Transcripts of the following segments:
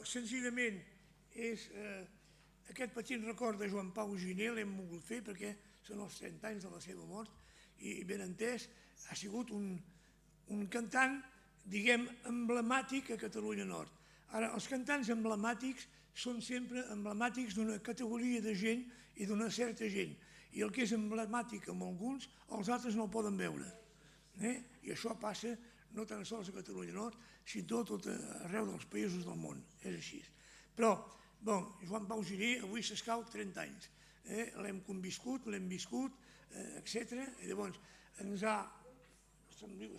Senzillament és aquest petit record de Joan Pau Giner, l'hem volgut fer perquè són els 30 anys de la seva mort i ben entès ha sigut un cantant, diguem, emblemàtic a Catalunya Nord. Ara, els cantants emblemàtics són sempre emblemàtics d'una categoria de gent i d'una certa gent. I el que és emblemàtic amb alguns, els altres no el poden veure. I això passa no tan sols a Catalunya Nord, sinó tot arreu dels països del món. És així. Però, Joan Pau Giner avui s'escau 30 anys. L'hem conviscut, l'hem viscut, etc. I llavors ens ha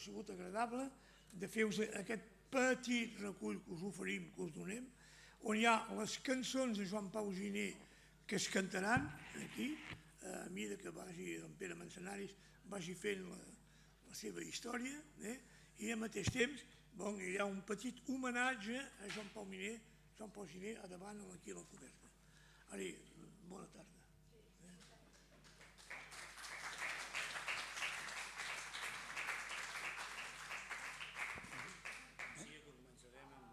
sigut agradable de fer-vos aquest petit recull que us oferim, que us donem, on hi ha les cançons de Joan Pau Giner que es cantaran aquí, a mesura que vagi en Pere Manzanares vagi fent la seva història, i al mateix temps hi ha un petit homenatge a Joan Pau Giner a davant aquí a la coberta. Ara, bona tarda.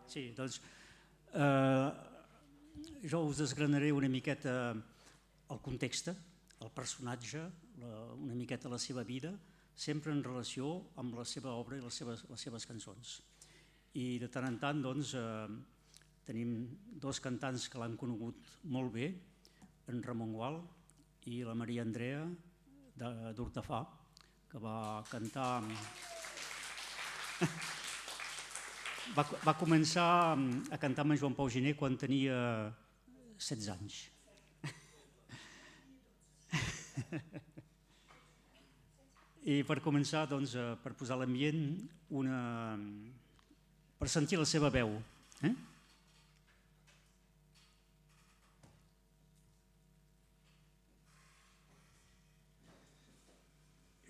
Sí, doncs jo us desgranaré una miqueta el context, el personatge, una miqueta la seva vida, sempre en relació amb la seva obra i les seves cançons. I de tant en tant tenim dos cantants que l'han conegut molt bé, en Ramon Gual i la Maria Andrea d'Hortafà, que va cantar... Va començar a cantar amb en Joan Pau Giner quan tenia 16 anys. I per començar, per posar l'ambient, per sentir la seva veu.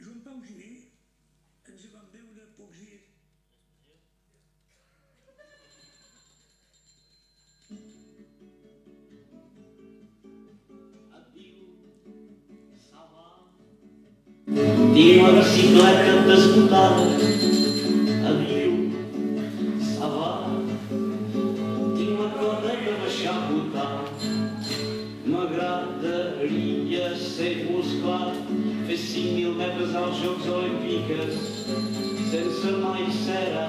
Joan Pau Giner ens vam veure pocs dies. Tinc la bicicleta desbotada, adiu, ça va. Tinc la corda que baixar a botar. M'agradaria ser musclar, fer 5.000 metres als Jocs Olímpics, sense mai cera,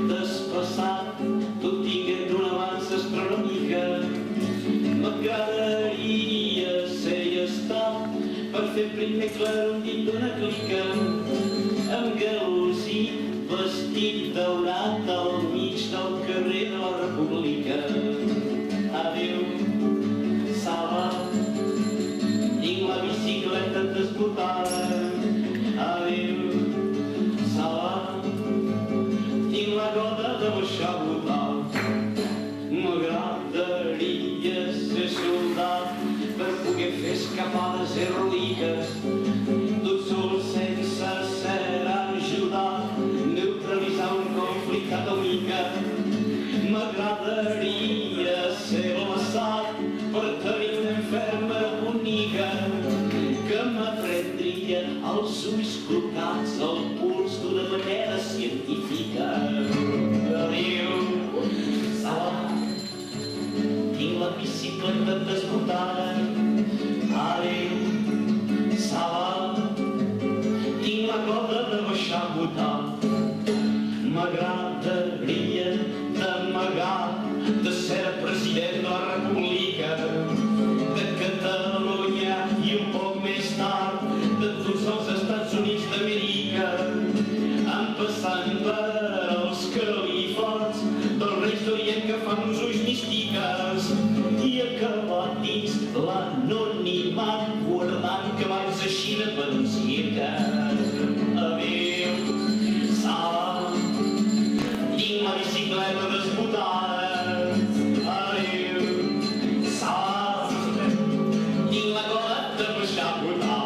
desplaçat, tot tinguent d'una avança astronòmica. M'agradaria ser i estar per fer primer clar un dit d'una clica, amb galosí, vestit daurat al mig del carrer de la República. Adéu, Sala, tinc la bicicleta desbotada. Adéu, Sala, tinc la roda de baixar a botar. M'agradaria ser soldat per poder fer escapades heroiques, tot sol sense ser ajudat, neutralitzar un conflicte atòmic. M'agradaria ser l'assat per tenir una infermera bonica que m'aprendria els ulls clocats al puls d'una manera científica. Adéu, Sala, tinc la bicicleta desbotada. Adéu, Sala, tinc la corda de baixar a botar. M'agradaria d'amagar de ser president de la República de Catalunya i un poc més tard de tots els Estats Units d'Amèrica, empassant per els califots dels reis d'Orient que fan uns ulls místiques i acabar dins l'anonimat guardant cavalls a Xina per un circa. Adéu, Sala, tinc la bicicleta desbotada. Adéu, Sala, tinc la cola de baixar a botar.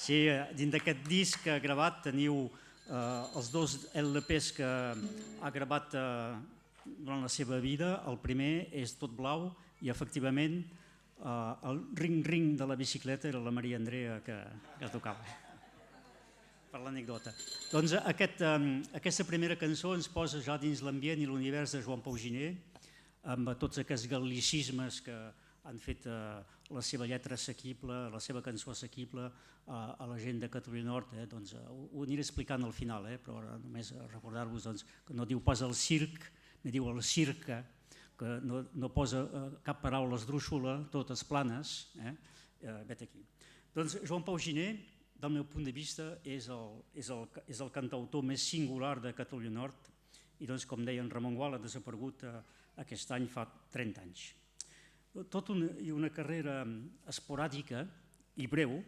Sí, dins d'aquest disc gravat teniu els dos LPs que ha gravat durant la seva vida. El primer és Tot blau i efectivament el ring-ring de la bicicleta era la Maria Andrea que tocava, per l'anècdota. Doncs aquesta primera cançó ens posa ja dins l'ambient i l'univers de Joan Pau Giner, amb tots aquests gal·licismes que han fet la seva lletra assequible, la seva cançó assequible a la gent de Catalunya Nord. Doncs ho aniré explicant al final, però ara només recordar-vos que no diu pas el circ, ni diu el circa, que no posa cap paraula esdrúixola, totes planes. Vet aquí. Doncs Joan Pau Giner, del meu punt de vista, és el cantautor més singular de Catalunya Nord i, doncs, com deia en Ramon Gual, ha desaparegut aquest any fa 30 anys. Tot una carrera esporàdica i breu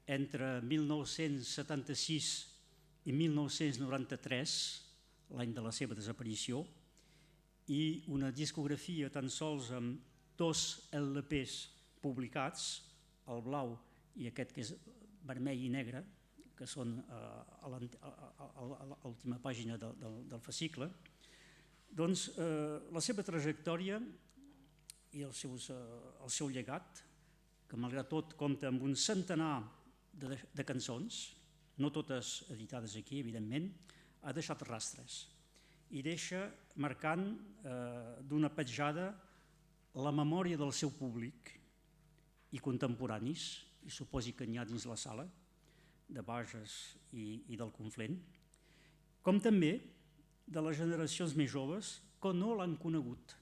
entre 1976 i 1993, l'any de la seva desaparició, i una discografia tan sols amb 2 LPs publicats, el blau i aquest que és vermell i negre, que són a l'última pàgina del fascicle. Doncs la seva trajectòria i el seu llegat, que malgrat tot compta amb un centenar de cançons, no totes editades aquí, evidentment, ha deixat rastres i deixa marcant d'una petjada la memòria del seu públic i contemporanis, i suposi que n'hi ha dins la sala, de Bages i del Conflent, com també de les generacions més joves que no l'han conegut.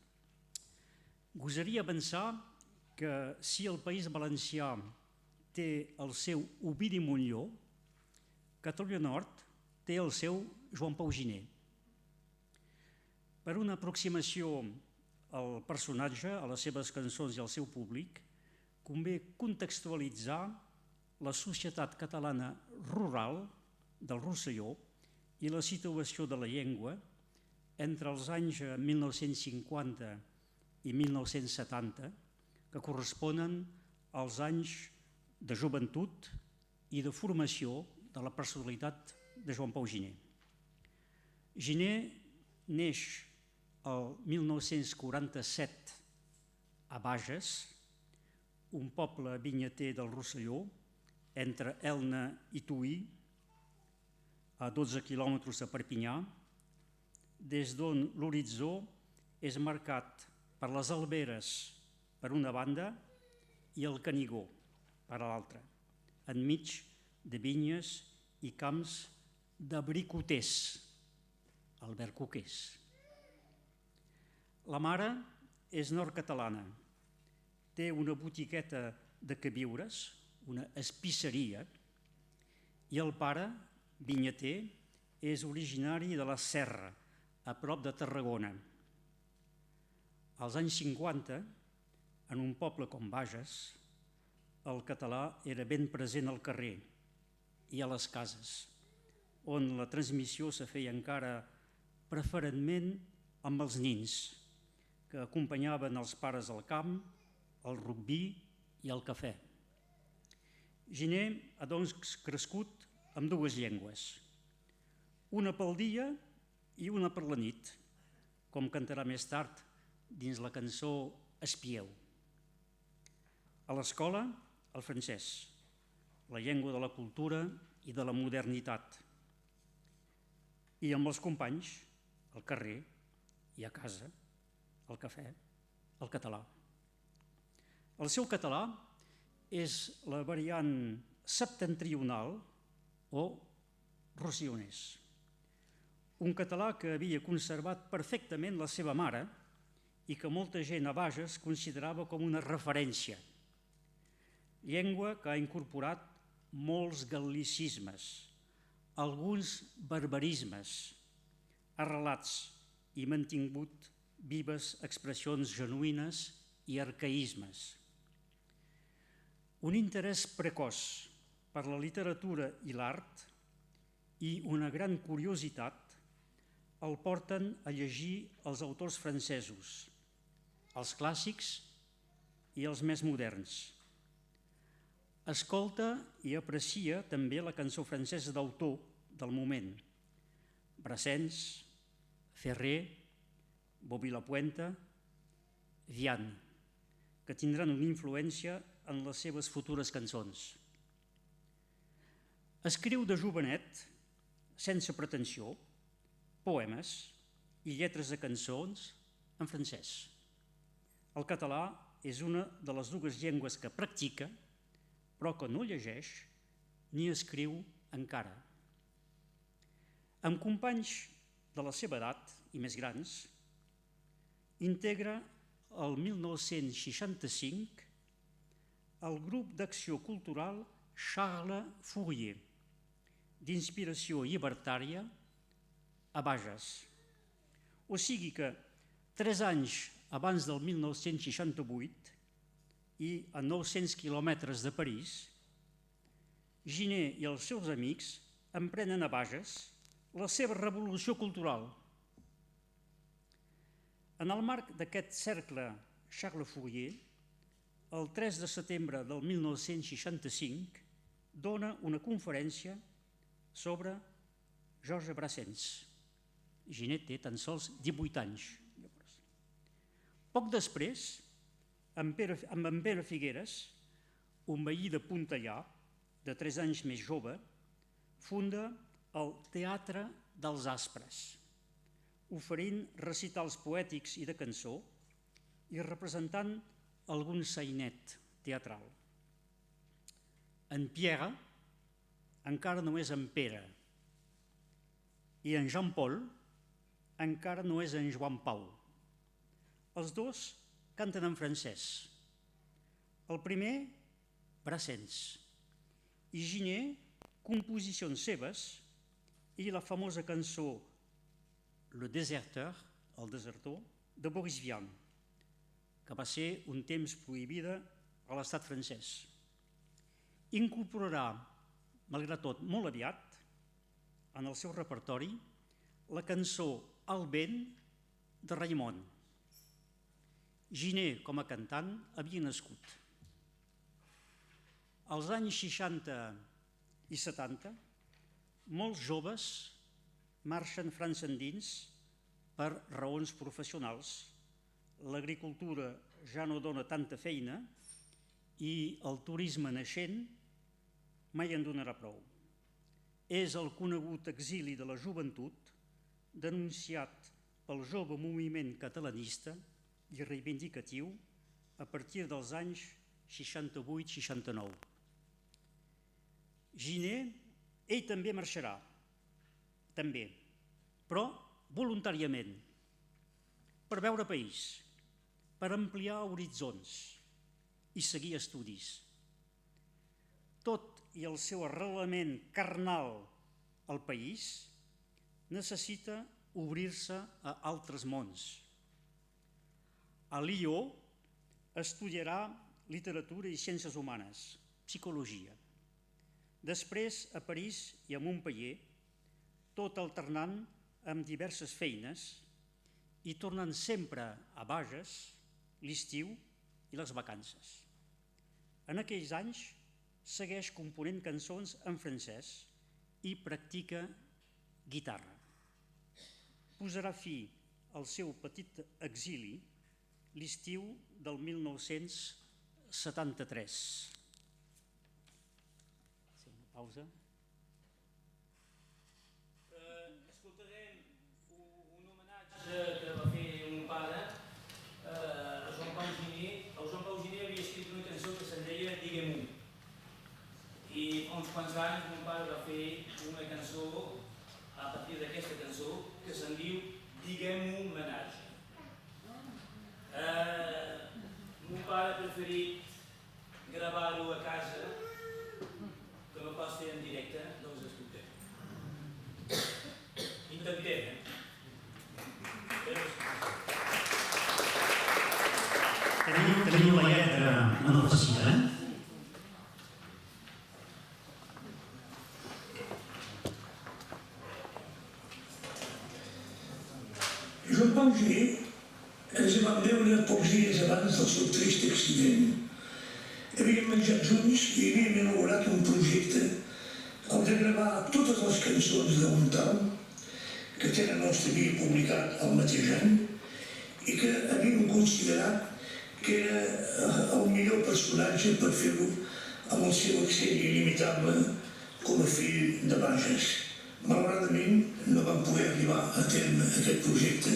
Gosaria pensar que si el País Valencià té el seu Ovidi Montllor, Catalunya Nord té el seu Joan Pau Giner. Per una aproximació al personatge, a les seves cançons i al seu públic, convé contextualitzar la societat catalana rural del Rosselló i la situació de la llengua entre els anys 1950 i 1970, que corresponen als anys de joventut i de formació de la personalitat de Joan Pau Giner. Giner neix el 1947 a Bages, un poble vinyater del Rosselló, entre Elna i Tuï, a 12 quilòmetres de Perpinyà, des d'on l'horitzó és marcat per les Alberes per una banda i el Canigó per l'altra, enmig de vinyes i camps de bricoters, albercoquers. La mare és nord-catalana, té una botiqueta de queviures, una espisseria, i el pare, vinyater, és originari de la Serra, a prop de Tarragona. Als anys 50, en un poble com Bages, el català era ben present al carrer i a les cases, on la transmissió se feia encara preferentment amb els nins, que acompanyaven els pares al camp, al rugbi i al cafè. Giner ha doncs crescut amb 2 llengües, una pel dia i una per la nit, com cantarà més tard dins la cançó Espieu. A l'escola, el francès, la llengua de la cultura i de la modernitat. I amb els companys, al carrer i a casa, al cafè, el català. El seu català és la variant septentrional o rossillonès. Un català que havia conservat perfectament la seva mare i que molta gent a Bages considerava com una referència. Llengua que ha incorporat molts gal·licismes, alguns barbarismes, arrelats i mantingut vives expressions genuïnes i arcaïsmes. Un interès precoç per la literatura i l'art i una gran curiositat el porten a llegir els autors francesos, els clàssics i els més moderns. Escolta i aprecia també la cançó francesa d'autor del moment, Brassens, Ferrer, Bobby Lapuente, Vian, que tindran una influència en les seves futures cançons. Escriu de jovenet, sense pretensió, poemes i lletres de cançons en francès. El català és una de les dues llengües que practica, però que no llegeix ni escriu encara. Amb companys de la seva edat i més grans, integra el 1965 el grup d'acció cultural Charles Fourier, d'inspiració llibertària, a Bages. O sigui que 3 anys abans del 1968 i a 900 quilòmetres de París, Giner i els seus amics emprenen a Bages la seva revolució cultural. En el marc d'aquest cercle Charles Fourier, el 3 de setembre del 1965, dona una conferència sobre Georges Brassens. Giner té tan sols 18 anys. Poc després, amb en Pere Figueres, un veí de Pontellà, de 3 anys més jove, funda el Teatre dels Aspres, oferint recitals poètics i de cançó i representant algun sainet teatral. En Pierre encara no és en Pere i en Jean-Paul encara no és en Joan Pau. Els dos canten en francès. El primer, Brassens, i Giner, composicions seves, i la famosa cançó Le Déserteur, el desertor, de Boris Vian, que va ser un temps prohibida a l'estat francès. Incorporarà, malgrat tot, molt aviat, en el seu repertori, la cançó El vent de Raimon. Giner, com a cantant, havia nascut. Als anys 60 i 70, molts joves marxen França endins per raons professionals. L'agricultura ja no dona tanta feina i el turisme naixent mai en donarà prou. És el conegut exili de la joventut, denunciat pel jove moviment catalanista i reivindicatiu a partir dels anys 68-69. Giner, ell també marxarà, també, però voluntàriament, per veure país, per ampliar horitzons i seguir estudis. Tot i el seu arrelament carnal al país, necessita obrir-se a altres mons. A Lió estudiarà literatura i ciències humanes, psicologia. Després, a París i a Montpellier, tot alternant amb diverses feines i tornant sempre a Bages l'estiu i les vacances. En aquells anys segueix component cançons en francès i practica guitarra. Posarà fi al seu petit exili l'estiu del 1973. Una pausa. Escoltarem un homenatge que va fer un pare a Joan Pau Giner. El Joan Pau Giner havia escrit una cançó que se'n deia Diguem-ho. I fa uns quants anys mon pare va fer una cançó a partir d'aquesta cançó que se'n diu Diguem-ho homenatge. Mon pare ha preferit gravar-ho a casa que no pas fer en directe, doncs escoltem. Intentem, Teniu la lletra en el fascicle, Joan Pau Giner ens vam veure pocs dies abans del seu trist accident. Havíem menjat junts i havíem elaborat un projecte, el de gravar totes les cançons d'un tal que Terra Nostra havia publicat el mateix any i que havíem considerat que era el millor personatge per fer-ho amb el seu accent il·limitable com a fill de Bages. Malauradament no van poder arribar a terme aquest projecte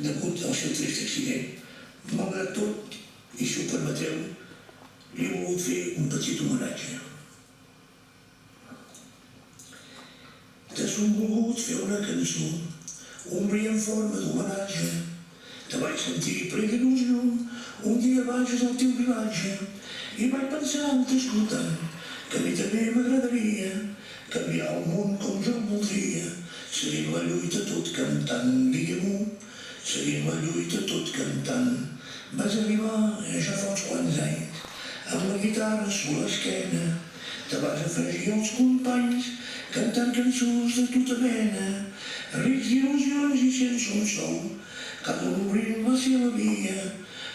degut al seu trist accident. Malgrat tot, i si ho permeteu, li he volgut fer un petit homenatge. T'has volgut fer una cançó, un bri en forma d'homenatge. Te vaig sentir ple d'il·lusió un dia a Bages al teu vilatge i vaig pensar t'escoltant que a mi també m'agradaria canviar el món com jo el voldria, seguint la lluita tot cantant, diguem-ho, seguint la lluita tot cantant. Vas arribar ja fa uns quants anys, amb la guitarra sobre l'esquena, te vas afegir als companys, cantant cançons de tota mena, rics d'il·lusions i sense un sou, cada un obrint la seva via,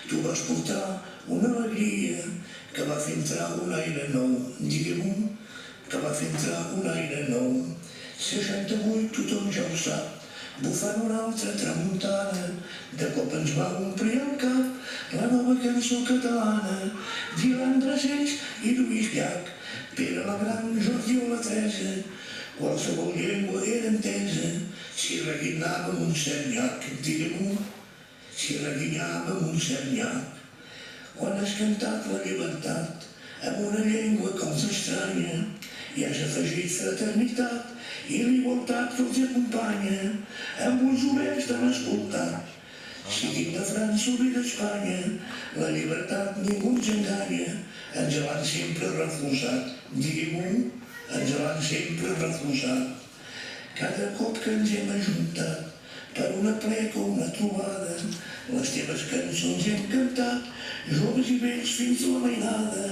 tu vas portar una alegria que va fer entrar un aire nou, diguem-ho, que va fer entrar un aire nou. 68 tothom ja ho sap, bufant una altra tramuntana, de cop ens va omplir el cap la nova cançó catalana, Dylan Brassens i Lluís Llach, Pere Lagran, Jordi o la Teresa, qualsevol llengua era entesa, si reguinàvem un cert llac, diguem-ho, si reguinàvem un cert llac. Quan has cantat la llibertat amb una llengua que els estranya i has afegit fraternitat i la igualtat que els acompanya, amb ulls oberts de l'escoltar. Siguin de França o bé d'Espanya, la llibertat ningú ens enganya, ens l'han sempre refusat, diguem-ho, ens l'han sempre refusat. Cada cop que ens hem ajuntat per una pleca o una trobada, les teves cançons hem cantat, joves i vells fins a la mainada,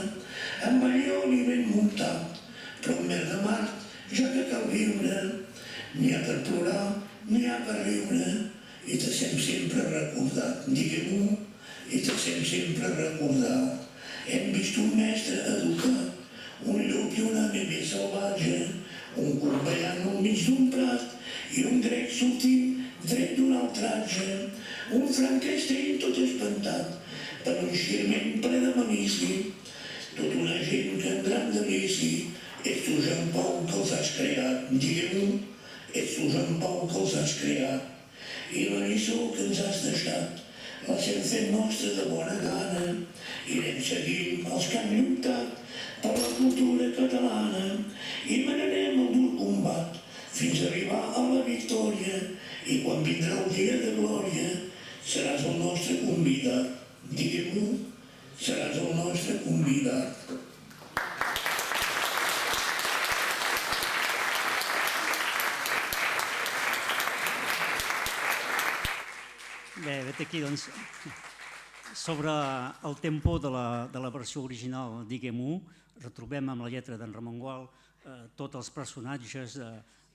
amb Balliol i ben muntat, però en mer de mar, ja que cal viure, n'hi ha per plorar, n'hi ha per riure, i te sent sempre recordat, diguem-ho, i te sent sempre recordat. Hem vist un mestre educat, un llop i una bebè salvatge, un corbellant al mig d'un prat i un grec sortint dret d'un altratge, un Frankenstein tot espantat per un xirment ple de malici, tota una gent que en gran delici, ets tu, Jean Paul, que els has creat, diguem-ho, ets tu, Jean Paul, que els has creat. I la lliçó que ens has deixat, l'estem fent nostra de bona gana, i anem seguint els que han lluitat per la cultura catalana, i manarem el dur combat fins a arribar a la victòria, i quan vindrà el dia de glòria seràs el nostre convidat, diguem-ho, seràs el nostre convidat. Bé, vet aquí, doncs, sobre el tempo de la versió original, diguem-ho, retrobem amb la lletra d'en Ramon Gual tots els personatges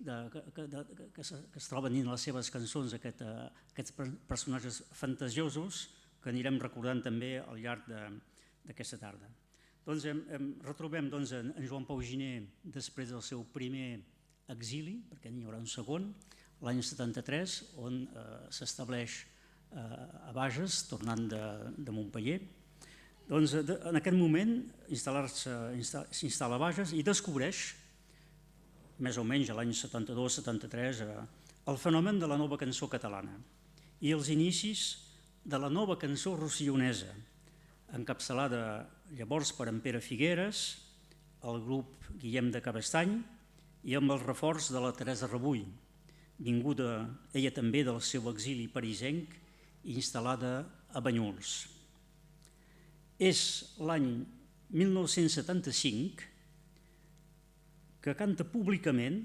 que es troben dins les seves cançons, aquests personatges fantasiosos que anirem recordant també al llarg d'aquesta tarda. Doncs retrobem en Joan Pau Giner després del seu primer exili, perquè n'hi haurà un segon, l'any 73, on s'estableix a Bages, tornant de Montpeller. Doncs en aquest moment s'instal·la a Bages i descobreix, més o menys l'any 72-73, el fenomen de la nova cançó catalana i els inicis de la nova cançó rossionesa, encapçalada llavors per en Pere Figueres, el grup Guillem de Cabestany i amb el reforç de la Teresa Rebull, vinguda ella també del seu exili parisenc i instal·lada a Banyuls. És l'any 1975 que canta públicament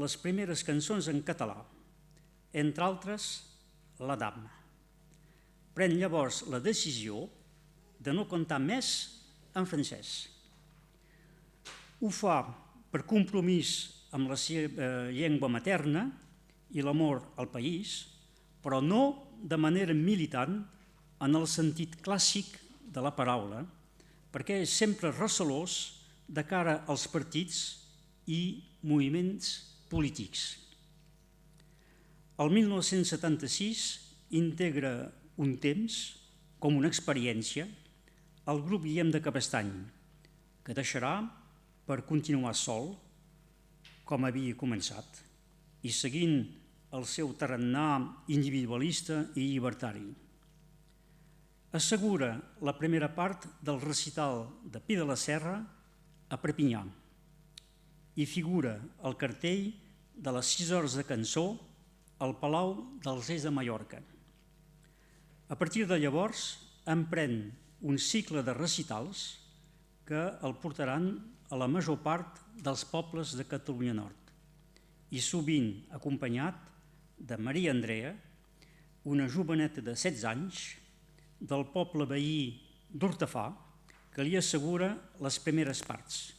les primeres cançons en català, entre altres La Dama. Pren llavors la decisió de no cantar més en francès. Ho fa per compromís amb la seva llengua materna i l'amor al país, però no de manera militant en el sentit clàssic de la paraula, perquè és sempre recelós de cara als partits i moviments polítics. El 1976 integra Un temps, com una experiència el grup Guillem de Cabestany, que deixarà per continuar sol, com havia començat, i seguint el seu tarannà individualista i llibertari. Assegura la primera part del recital de Pi de la Serra a Perpinyà i figura el cartell de les 6 hores de cançó al Palau dels Reis de Mallorca. A partir de llavors emprèn un cicle de recitals que el portaran a la major part dels pobles de Catalunya Nord i sovint acompanyat de Maria Andrea, una joveneta de 16 anys del poble veí d'Hortafà, que li assegura les primeres parts.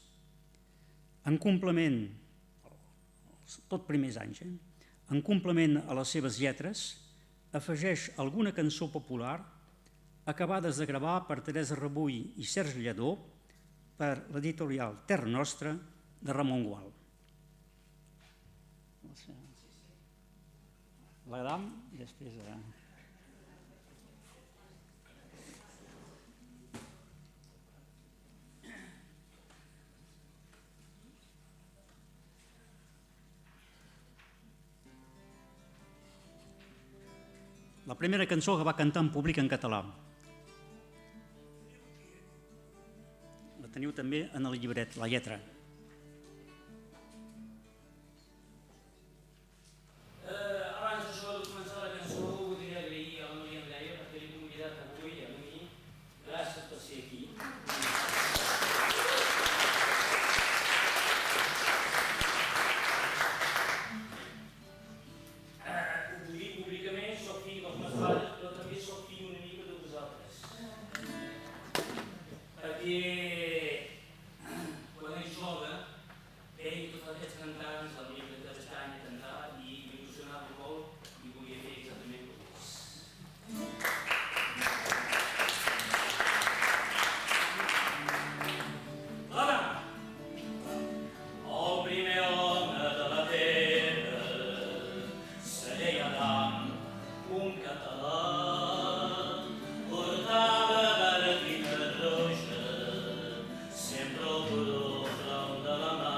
En complement, tot primers anys, en complement a les seves lletres, afegeix alguna cançó popular acabades de gravar per Teresa Rebull i Sergi Lledó per l'editorial Terra Nostra de Ramon Gual. L'Adam i després... La primera cançó que va cantar en públic en català. La teniu també en el llibret, la lletra. Abans de començar la cançó, voldria agrair a la Maria Andrea per haver convidat avui a mi. Gràcies per ser aquí. Ho dic públicament, soc fill dels meus pares, però també soc fill una mica de vosaltres. Perquè quan és jove, veia tots aquests cantants, la Maria de Cabestany a cantar i m'il·lusionava molt i volia fer exactament com ells. El primer home de la terra se deia Adam, un català, portava barretina roja, sempre el turó front de la mà.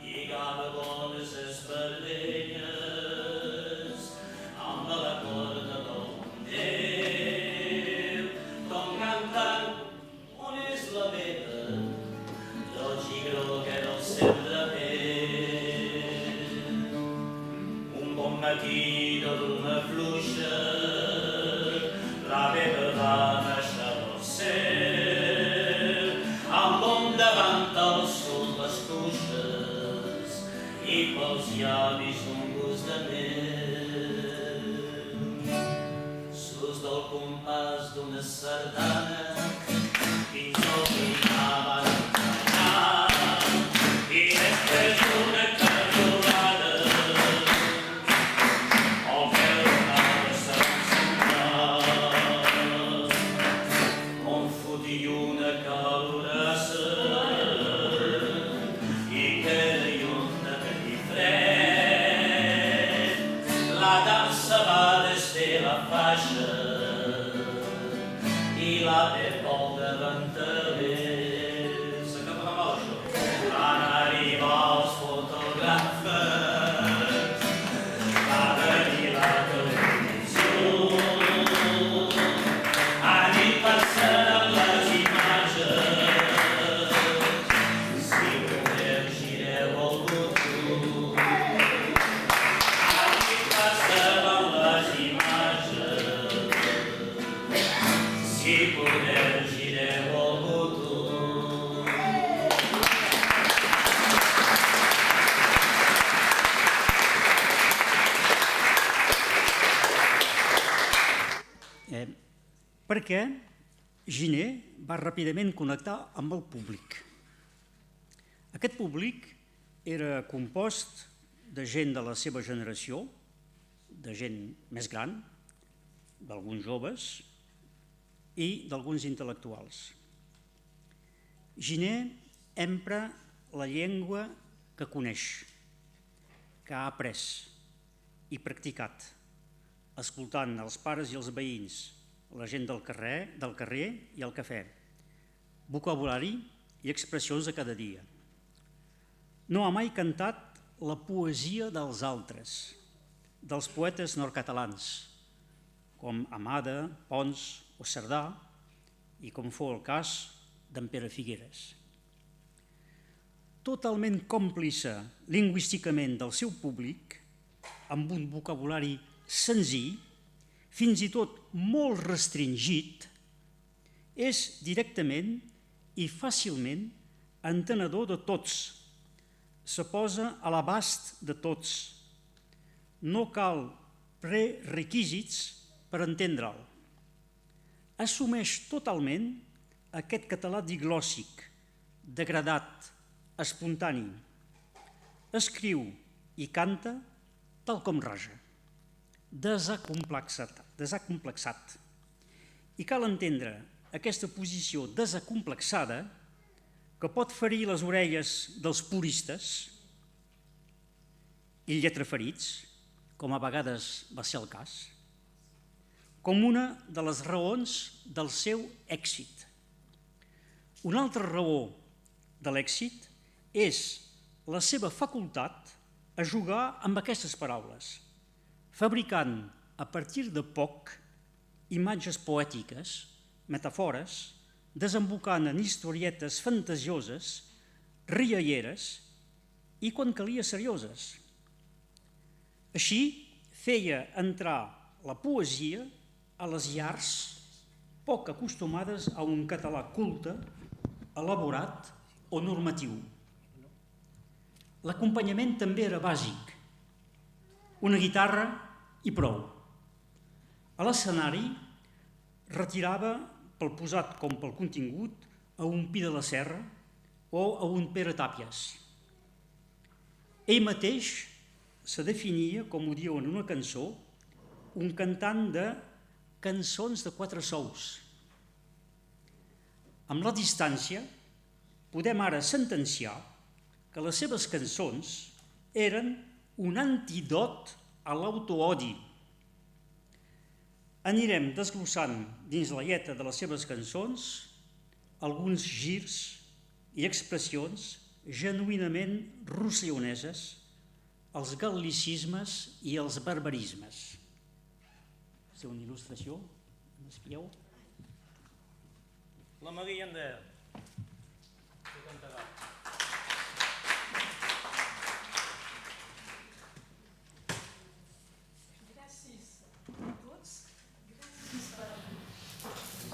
Lligava bones espardenyes amb la corda del Déu, com cantant on és la veta del gigró que era el seu draper. Un bon matí de luna fluixa, la veta va baixar del cel, amb on davant del sol les cuixes i pels llavis un gust de mel. Sus del compàs d'una sardana fins al final van cantar i després d'una carrolada el peu anava s'encentar. On fotia una calorassa i queia un matí fred. La dansa va des de la faixa i la pel davantaler. S'acaba mal això. Van arribar els fotògrafes, va venir la televisió, han passat les imatges, si voleu gireu el botó. Han passat les imatges, si voleu gireu el botó. Perquè Giner va ràpidament connectar amb el públic. Aquest públic era compost de gent de la seva generació, de gent més gran, d'alguns joves i d'alguns intel·lectuals. Giner empra la llengua que coneix, que ha après i practicat, escoltant els pares i els veïns, la gent del carrer i el cafè, vocabulari i expressions de cada dia. No ha mai cantat la poesia dels altres, dels poetes nord-catalans, com Amada, Pons o Cerdà, i com fou el cas d'en Pere Figueres. Totalment còmplice lingüísticament del seu públic, amb un vocabulari senzill, fins i tot molt restringit, és directament i fàcilment entenedor de tots, se posa a l'abast de tots. No cal prerequisits per entendre'l. Assumeix totalment aquest català diglòssic, degradat, espontani. Escriu i canta tal com raja, desacomplexat. I cal entendre aquesta posició desacomplexada que pot ferir les orelles dels puristes i lletraferits, com a vegades va ser el cas, com una de les raons del seu èxit. Una altra raó de l'èxit és la seva facultat a jugar amb aquestes paraules, fabricant a partir de poc imatges poètiques, metafores, desembocant en historietes fantasioses, rialleres i, quan calia, serioses. Així feia entrar la poesia a les llars poc acostumades a un català culte, elaborat o normatiu. L'acompanyament també era bàsic, una guitarra i prou. A l'escenari retirava pel posat com pel contingut a un Pi de la Serra o a un Pere Tàpies. Ell mateix se definia, com ho diu en una cançó, un cantant de cançons de 4 sous. Amb la distància, podem ara sentenciar que les seves cançons eren un antidot a l'autoodi. Anirem desglossant dins la lletra de les seves cançons alguns girs i expressions genuïnament rossellioneses, els gal·licismes i els barbarismes. És una il·lustració, m'espieu? La Maria Ander. Que cantarà. Gràcies a tots. Gràcies per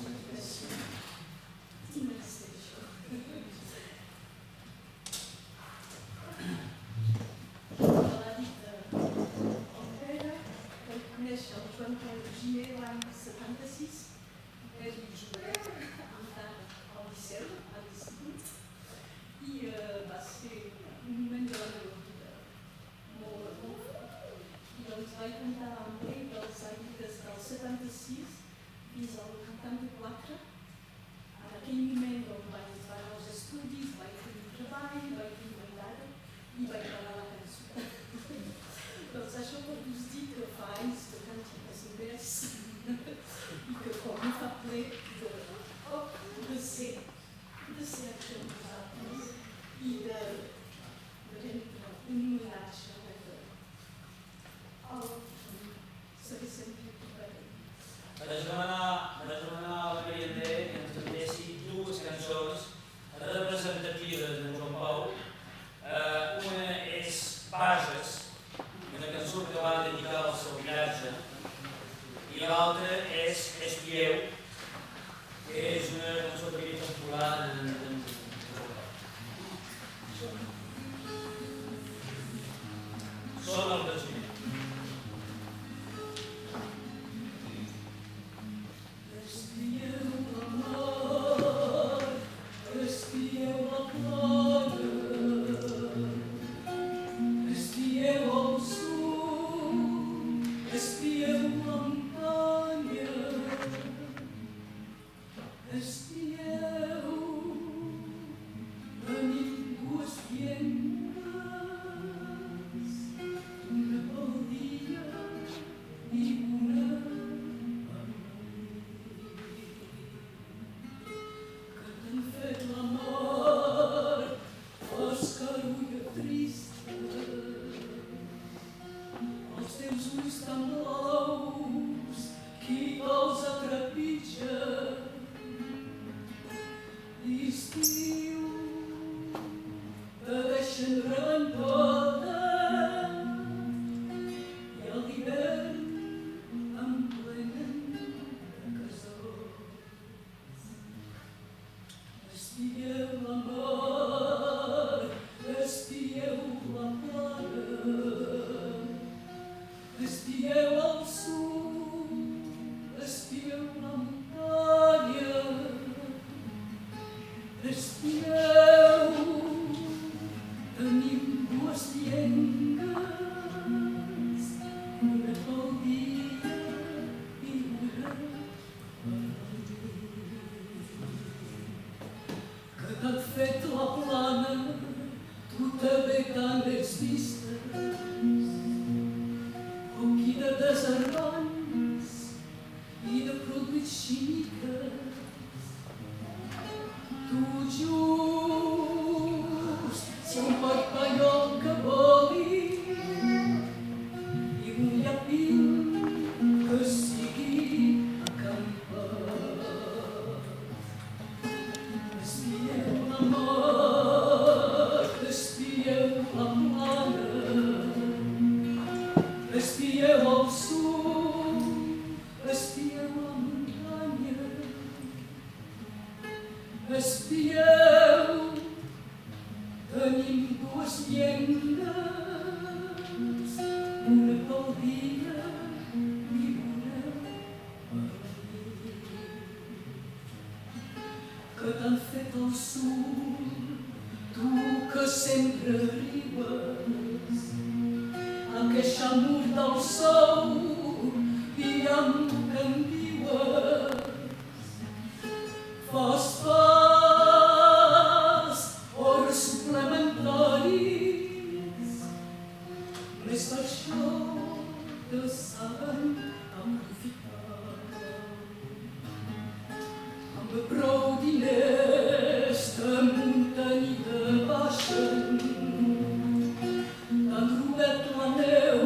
l'educació. I merci això. L'ha dit el Pere, que el coneix el Joan Pau Giner l'any 76, és un juguet al Liceu, a l'institut, i va ser un moment de la meva vida molt fort. I doncs vaig cantar amb ell dels anys del 76 fins al 84. En aquell moment vaig parar els estudis, vaig fer un treball, vaig fer una mirada i vaig parar la cançó. Doncs això per us dir que fa anys que cantiques en vers i que com em fa ple de ser aquí amb vosaltres i de rendre un homenatge al seguir sempre trobarem. Vaig demanar a la Maria Ander que ens cantessi 2 cançons representatives de Joan Pau. Una és Bases, una cançó que va dedicar al seu viatge, i l'altra és Espieu, que és una cançó que havia temporal en Són el penjament. t'ha fet la plana, tu també t'han d'és vistes, o qui de desarrons i de produïts xímiques. Tu just, si un parpalló que voli i un llapín que sigui acampat. Espieu la mort, espieu la plana, espieu el sud, espieu la muntanya. Espieu, tenim dues llengues, una pel dia i una per la nit. Que t'han fet el sud, tu que sempre arribes a queixar mur del sou i amb que em diuen fas hores suplementaris, més per això te saben aprofitar. Amb prou diners te munten i te baixen, t'han robat la neu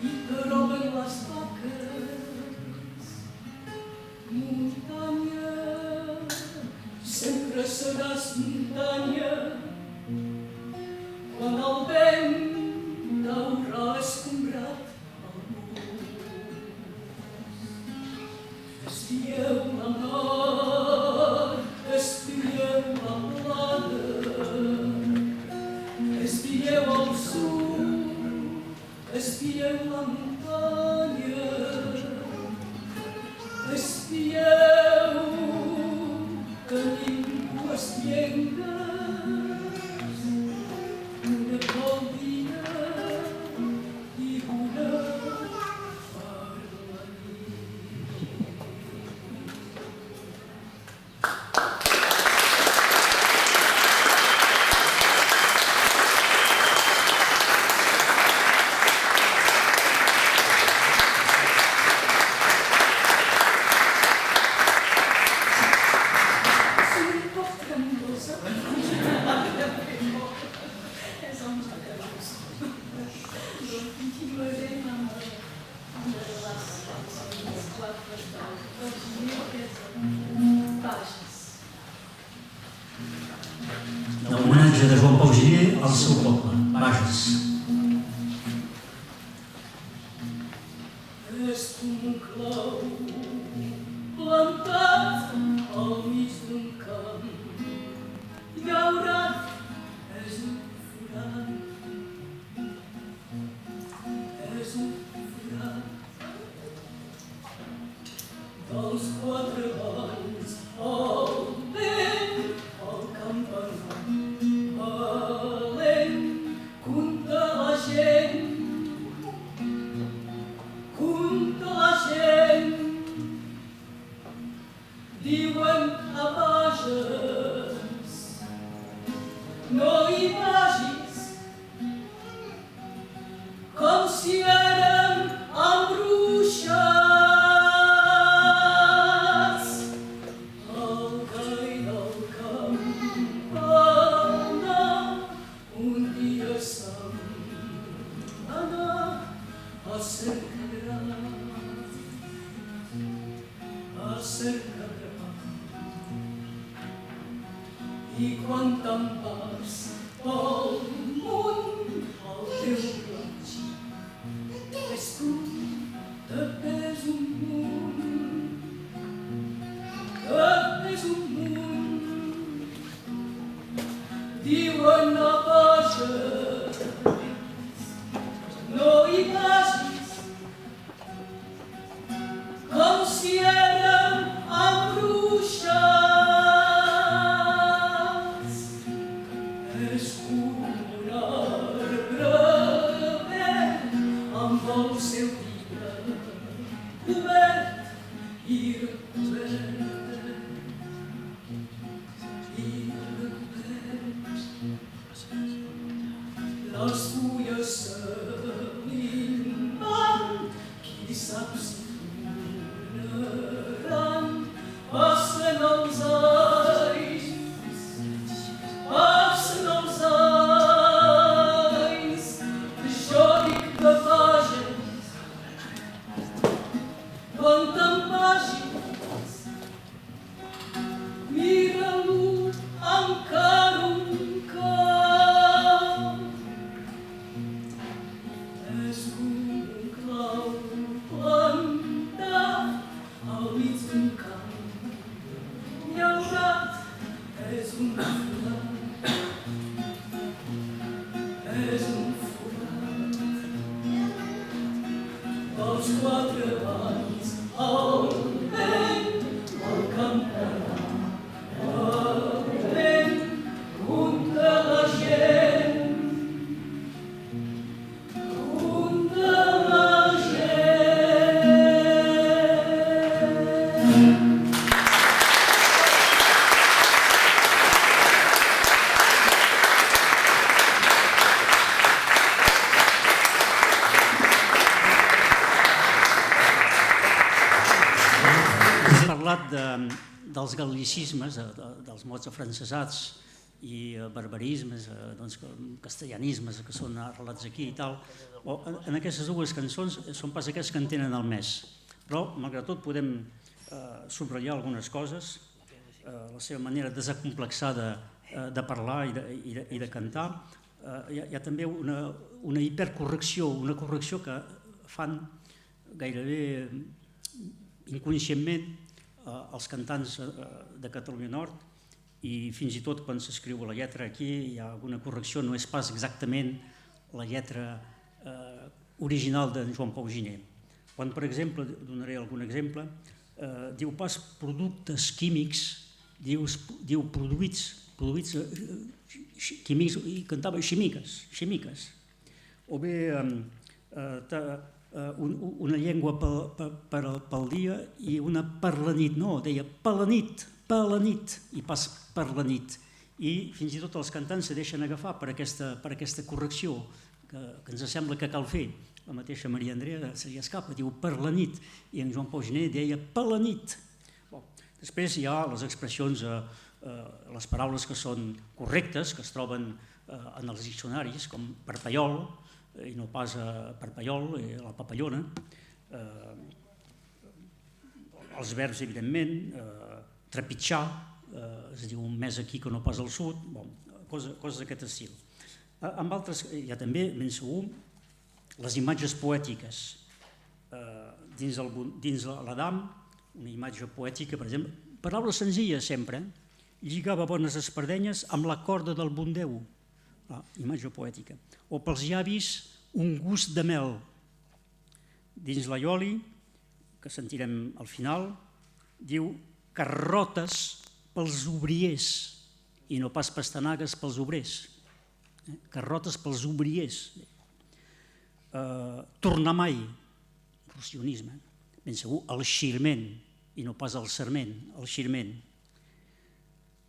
i te roben les vaques. Muntanya, sempre seràs muntanya, quan el vent t'haurà escombrat el bus. Espieu la mar, espieu la plana, espieu el sud, espieu la muntanya. Espieu, tenim dues llengues, una pel dia i una per la nit. L'homenatge de Joan Pau Giner al seu poble, Bages. És un clau plantat al mig d'un camp, llaurat és un forat, és un forat dels quatre vents, el vent, el campanar, valent, contra la gent, contra la gent. Diuen a Bages, no hi vagis, com si érem embruixats. El gai del camp va anar, un dia se'n va anar a cercar gra, a cercar gra. I quan te'n vas pel munt, el teu blanquí és tu, te pes un munt, te pes un munt. Diuen a Bages, no hi vagis, com si érem embruixats. És un arbre verd amb el seu llibre obert i recobert, i dels gal·licismes, dels mots afrancesats i barbarismes, castellanismes que són arrelats aquí i tal. En aquestes dues cançons són pas aquests que en tenen el més. Però, malgrat tot, podem subratllar algunes coses, la seva manera desacomplexada de parlar i de cantar. Hi ha també una hipercorrecció, una correcció que fan gairebé inconscientment els cantants de Catalunya Nord, i fins i tot quan s'escriu la lletra aquí hi ha alguna correcció, no és pas exactament la lletra original de Joan Pau Giner. Quan, per exemple, donaré algun exemple, diu pas productes químics, diu produïts químics, i cantava ximiques. O bé una llengua pel dia i una per la nit, no, deia per la nit i pas per la nit. I fins i tot els cantants se deixen agafar per aquesta correcció que ens sembla que cal fer. La mateixa Maria Andrea se li escapa, diu per la nit, i en Joan Pau Giner deia per la nit. Després hi ha les expressions, les paraules que són correctes, que es troben en els diccionaris, com parpallol, i no pas parpallol, la papallona. Els verbs, evidentment, trepitjar, es diu més aquí que no pas al sud, coses d'aquest estil. Amb altres, hi ha també, ben segur, les imatges poètiques. Dins l'Adam, una imatge poètica, per exemple, paraules senzilles sempre, lligava bones espardenyes amb la corda del bon Déu, imatge poètica. O pels llavis, un gust de mel. Dins la Ioli, que sentirem al final, diu carrotes pels obriers i no pas pastanagues pels obrers. Carrotes pels obriers. Tornar mai, rocionisme, ben segur, el xirment i no pas el serment, el xirment.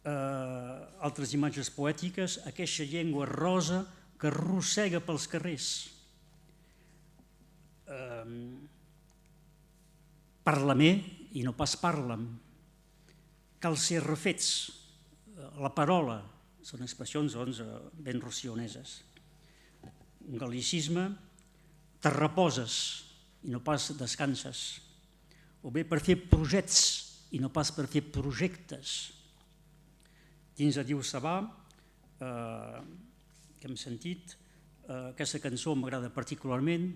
Altres imatges poètiques, aquesta llengua rosa que arrossega pels carrers. Parla-me i no pas parla'm. Cal ser refets. La parola són expressions ben rocioneses. Un gal·licisme, te reposes i no pas descanses. O bé per fer projectes i no pas per fer projectes. Dins de Diu Sabà, que hem sentit, aquesta cançó m'agrada particularment,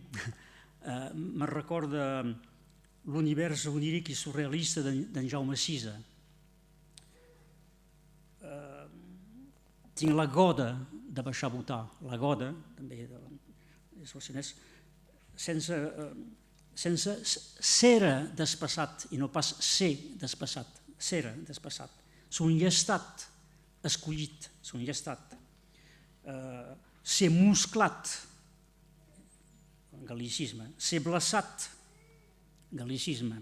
me recorda l'univers oníric i surrealista d'en Jaume Sisa. Tinc la goda de baixar a votar, la goda, també és rocionès, sense cera despassat i no pas ser despassat, cera despassat. Son llestat escollit, son llestat. Ser musclat, gal·licisme. Ser blaçat, gal·licisme.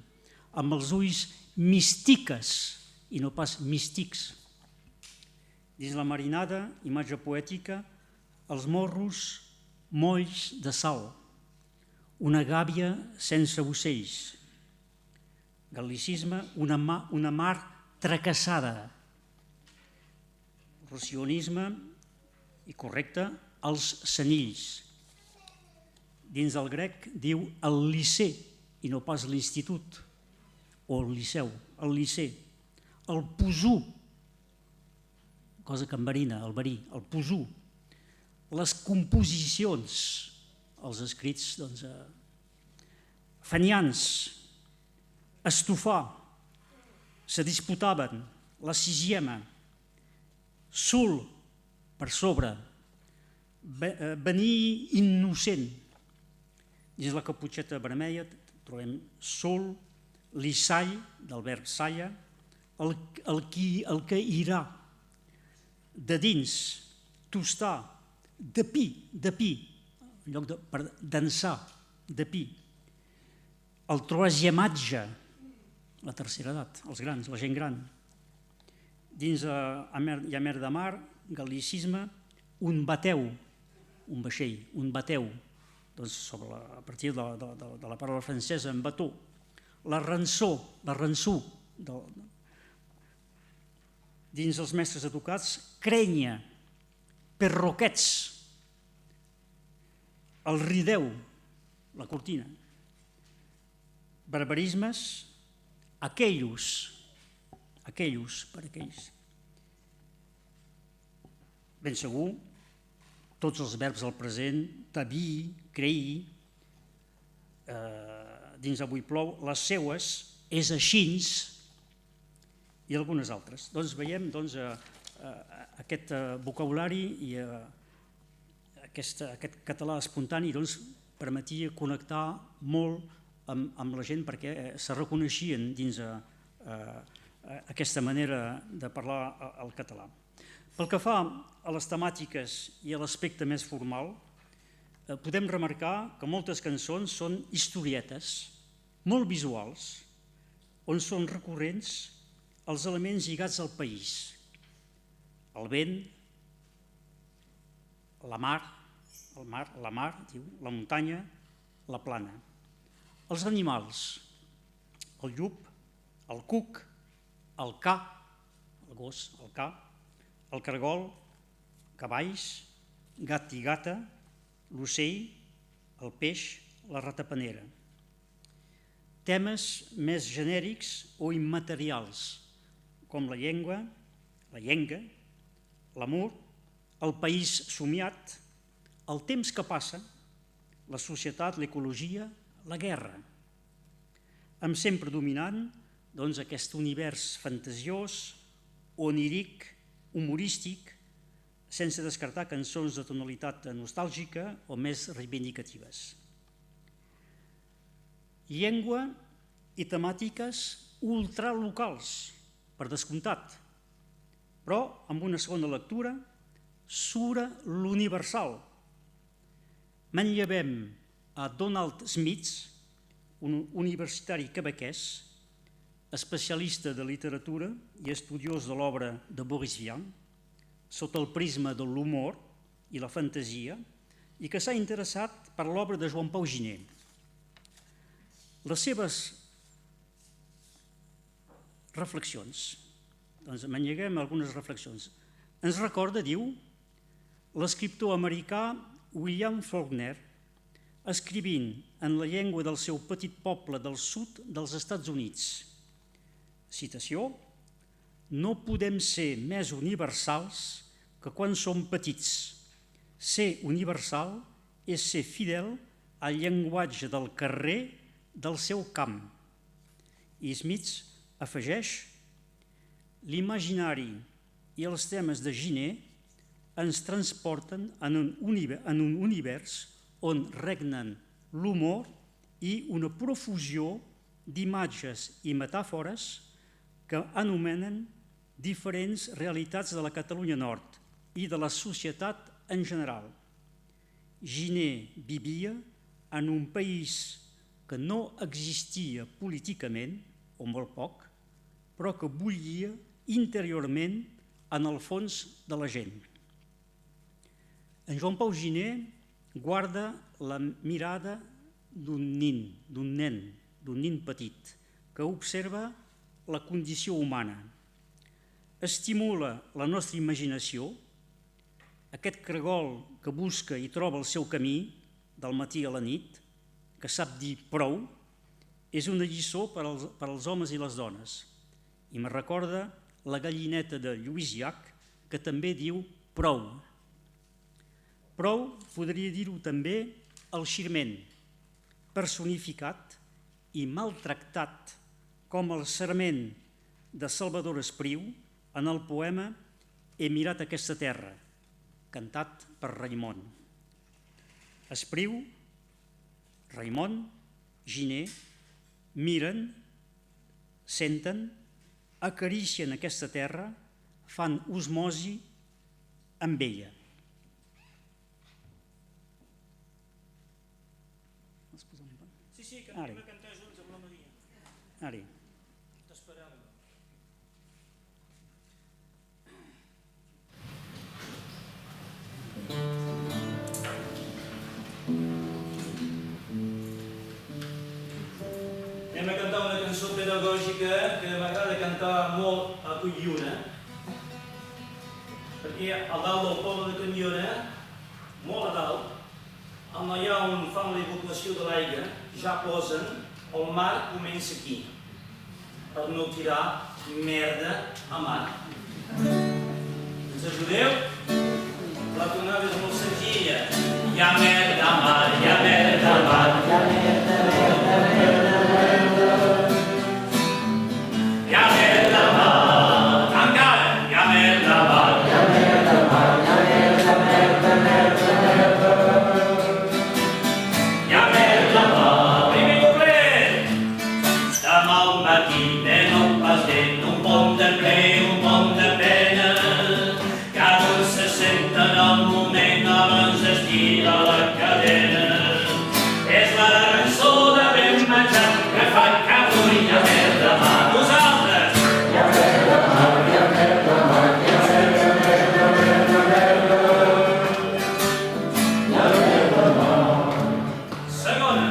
Amb els ulls mistiques i no pas místics. Dins la marinada, imatge poètica, els morros molls de sal. una gàbia sense ocells. Gal·licisme, una mar tracassada. Racionisme, i correcte, els senills. Dins del grec diu el liceu i no pas l'institut, o el liceu, el liceu. El posú, cosa que enverina, el verí, el posú. Les composicions, els escrits, fenians, estofar, se disputaven, la sisiema, sul, per sobre, venir innocent. Dins la caputxeta vermella trobem sul, l'issall, del verb salla, el que irà, de dins, tostar, de pi, en lloc de per dansar, de pi. El troasiamatge, la tercera edat, els grans, la gent gran. Dins hi ha mer de mar, gal·licisme, un bateu, un vaixell, un bateu, a partir de la paraula francesa, en bató. La rançó, dins els mestres educats, crenya, perroquets, el rideu, la cortina. Barbarismes, aquells, per aquells. Ben segur, tots els verbs al present, tabir, creir, dins Avui plou, les seues, és aixins, i algunes altres. Doncs veiem aquest vocabulari i aquest català espontani permetia connectar molt amb la gent perquè se reconeixien dins aquesta manera de parlar el català. Pel que fa a les temàtiques i a l'aspecte més formal, podem remarcar que moltes cançons són historietes, molt visuals, on són recurrents els elements lligats al país. El vent, la mar, la muntanya, la plana. Els animals, el llop, el cuc, el ca, el gos, el ca, el cargol, cavalls, gat i gata, l'ocell, el peix, la ratapanera. Temes més genèrics o immaterials, com la llengua, la llenga, l'amor, el país somiat, el temps que passa, la societat, l'ecologia, la guerra, amb sempre dominant aquest univers fantasiós, oníric, humorístic, sense descartar cançons de tonalitat nostàlgica o més reivindicatives. Llengua i temàtiques ultralocals, per descomptat, però amb una segona lectura sura l'universal. Manllevem a Donald Smith, un universitari quebequès, especialista de literatura i estudiós de l'obra de Boris Vian, sota el prisma de l'humor i la fantasia, i que s'ha interessat per l'obra de Joan Pau Giner. Les seves reflexions, manlleguem algunes reflexions. Ens recorda, diu, l'escriptor americà William Faulkner, escrivint en la llengua del seu petit poble del sud dels Estats Units. Citació: no podem ser més universals que quan som petits. Ser universal és ser fidel al llenguatge del carrer del seu camp. I Smith afegeix: l'imaginari i els temes de Giner ens transporten en un univers on regnen l'humor i una profusió d'imatges i metàfores que anomenen diferents realitats de la Catalunya Nord i de la societat en general. Giner vivia en un país que no existia políticament, o molt poc, però que bullia interiorment en el fons de la gent. En Joan Pau Giner guarda la mirada d'un nin petit, que observa la condició humana, estimula la nostra imaginació, aquest cargol que busca i troba el seu camí del matí a la nit, que sap dir prou, és una lliçó per als homes i les dones. I me recorda la gallineta de Lluís Llach, que també diu prou. Prou podria dir-ho també el xirment, personificat i maltractat com el sarment de Salvador Espriu en el poema He mirat aquesta terra, cantat per Raimon. Espriu, Raimon, Giner, miren, senten, acaricien aquesta terra, fan osmosi amb ella. Sí, que anem a cantar junts amb la Maria. Ara. T'esperàvem. Anem a cantar una cançó pedagògica que m'agrada cantar molt a Cunyiona, perquè a dalt del poble de Cunyiona, molt a dalt, allà on fan l'evacuació de l'aigua, ja posen el mar comença aquí, per no tirar merda a mar. Ens ajudeu? La tonada és molt senzilla. Hi ha merda a mar, hi ha merda a mar, hi ha merda, merda, merda, merda. Hi ha merda a mar, encara, hi ha merda a mar, hi ha merda a mar, hi ha merda, merda, merda, merda. Hi ha merda a mar, primer complet. Demà al matí anem al passet, un pont de ple, un pont de pena. Cada un se sent en el moment abans d'estirar la cadena. És la cançó de ben menjat que fa que avui hi ha merda a mar. Vosaltres! Hi ha merda a mar, hi ha merda a mar, hi ha merda, merda, merda, merda. Hi ha merda a mar. Segona.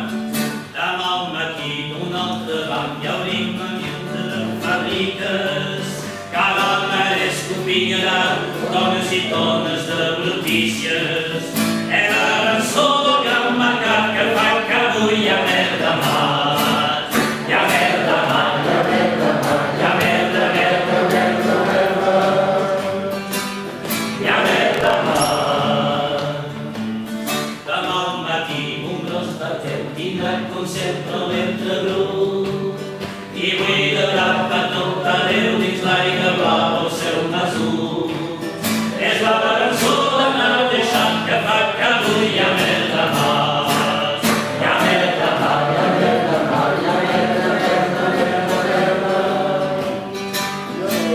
Demà al matí d'un altre banc hi obrim la llum de fàbriques. Cada mereix opinarà dones i dones de brutícies. És la cançó del gran mercat que fa que avui hi ha merda a mar. Hi ha merda a mar, hi ha merda a mar, hi ha merda, merda, merda, merda. Hi ha merda a mar. Demà al matí un gros paquet tindrà com sempre l'entre brut i buidarà per tot arreu dins l'aigua blava el seu nasut. És la cançó d'anar deixant que fa que avui hi ha merda a mar. Hi ha merda a mar, hi ha merda a mar, hi ha merda, merda, merda, merda.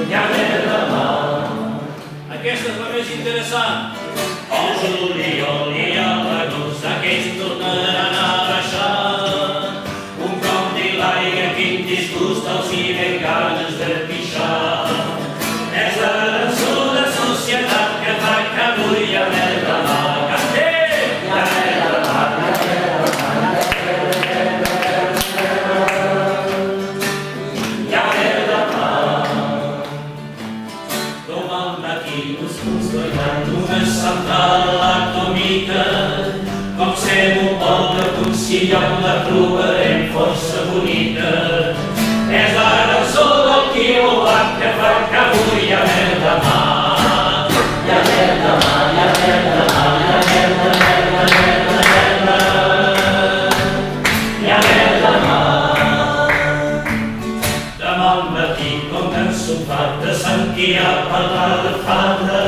Hi ha merda a mar. Aquesta és la més interessant. El juliol i a l'agost aquells tornaran a baixar. Un cop de l'aigua, quin disgust els hi ven ganes de pixar. És la cançó de societat que fa que avui hi ha merda a mar. Cantem! Hi ha merda a mar, hi ha merda a mar, merda, merda, merda. Hi ha merda a mar. Com al matí us construiran una central atòmica. Com sem un poble conciliant la trobarem força bonica. És la cançó del quilowatt que fa que avui hi ha merda a mar. Hi ha merda a mar, hi ha merda a mar, hi ha merda, merda, merda, merda. Hi ha merda a mar. Demà al matí, com en sofat de Sant Quirà parlar de fada,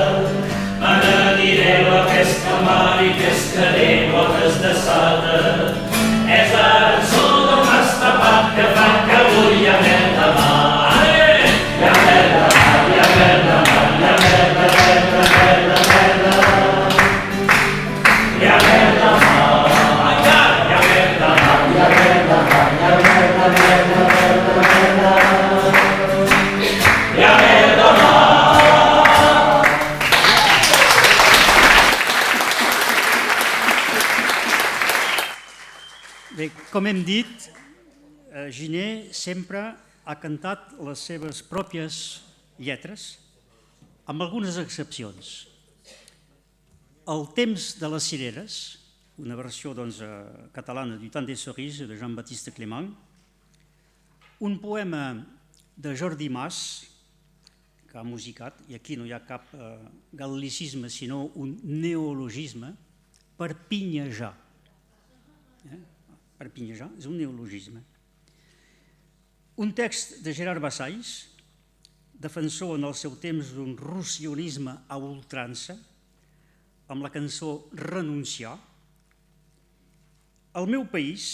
me n'aniré a la pesca al mar i pescaré gotes de sada. És la cançó del mas tapat que fa que avui hi ha merda a mar. Hi ha merda a mar, hi ha merda a mar, hi ha merda, merda, merda, merda. Hi ha merda a mar. Encara hi ha merda a mar, hi ha merda a mar, hi ha merda, merda, merda, merda. Hi ha merda a mar. com hem dit, Gené sempre ha cantat les seves pròpies lletres, amb algunes excepcions. El temps de les cireres, una versió catalana du temps des cerises de Jean-Baptiste Clément, un poema de Jordi Mas, que ha musicat, i aquí no hi ha cap gal·licisme, sinó un neologisme, perpinyejar. Perpinyejar és un neologisme. Un text de Gerard Bassaix, defensor en el seu temps d'un russionisme a ultrança, amb la cançó Renunciar. El meu país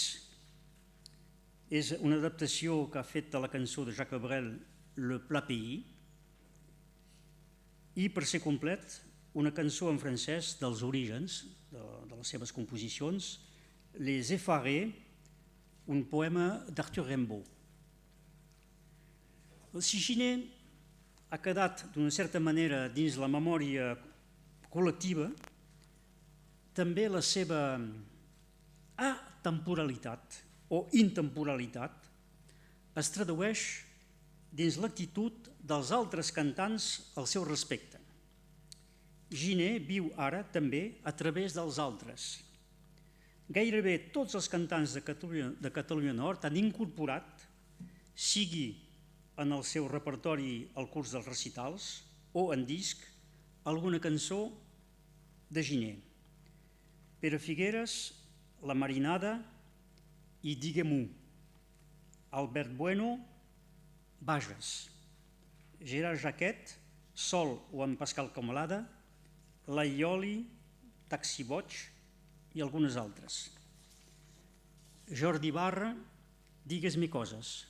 és una adaptació que ha fet de la cançó de Jacques Brel, Le Plat Pays, i, per ser complet, una cançó en francès dels orígens de les seves composicions, Les Effarés, un poema d'Arthur Rimbaud. Si Gené ha quedat d'una certa manera dins la memòria col·lectiva, també la seva atemporalitat o intemporalitat es tradueix dins l'actitud dels altres cantants al seu respecte. Gené viu ara també a través dels altres. Gairebé tots els cantants de Catalunya Nord han incorporat, sigui en el seu repertori al curs dels recitals o en disc, alguna cançó de Gené. Pere Figueres, La Marinada i Diguem-ho. Albert Bueno, Bages. Gerard Jaquet, Sol o amb Pascal Camalada, Laioli, Taxi Boig i algunes altres. Jordi Barra, Digues-me coses.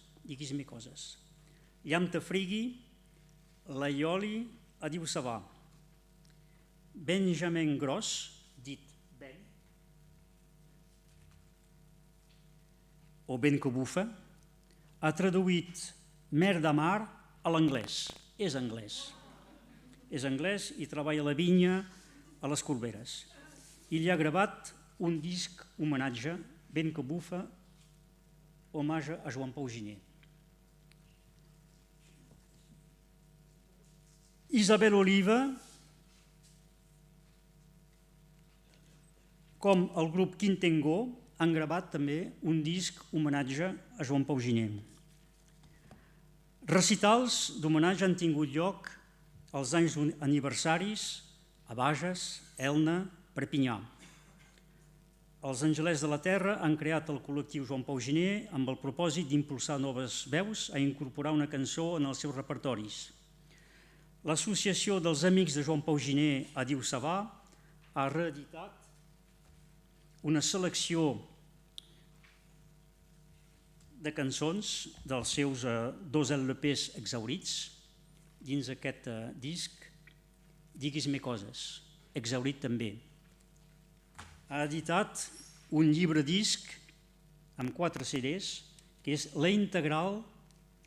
Llamp Tafrigui, Laioli, Adiu Sabà. Benjamin Gross, dit Ben, o Ben que bufa, ha traduït Mer de Mar a l'anglès. És anglès. És anglès i treballa a la vinya a les Corberes. I li ha gravat un disc homenatge, Ben que bufa, homenatge a Joan Pau Gené. Isabel Oliva, com el grup Quintengo, han gravat també un disc homenatge a Joan Pau Gené. Recitals d'homenatge han tingut lloc als anys aniversaris a Bages, Elna, Perpinyà. Els Angelers de la Terra han creat el col·lectiu Joan Pau Gené amb el propòsit d'impulsar noves veus a incorporar una cançó en els seus repertoris. L'Associació dels Amics de Joan Pau Gené, Adiu Sabà, ha reeditat una selecció de cançons dels seus 2 LPs exhaurits dins aquest disc, Digues-me coses, exhaurit també. Ha editat un llibre-disc amb 4 CDs, que és la integral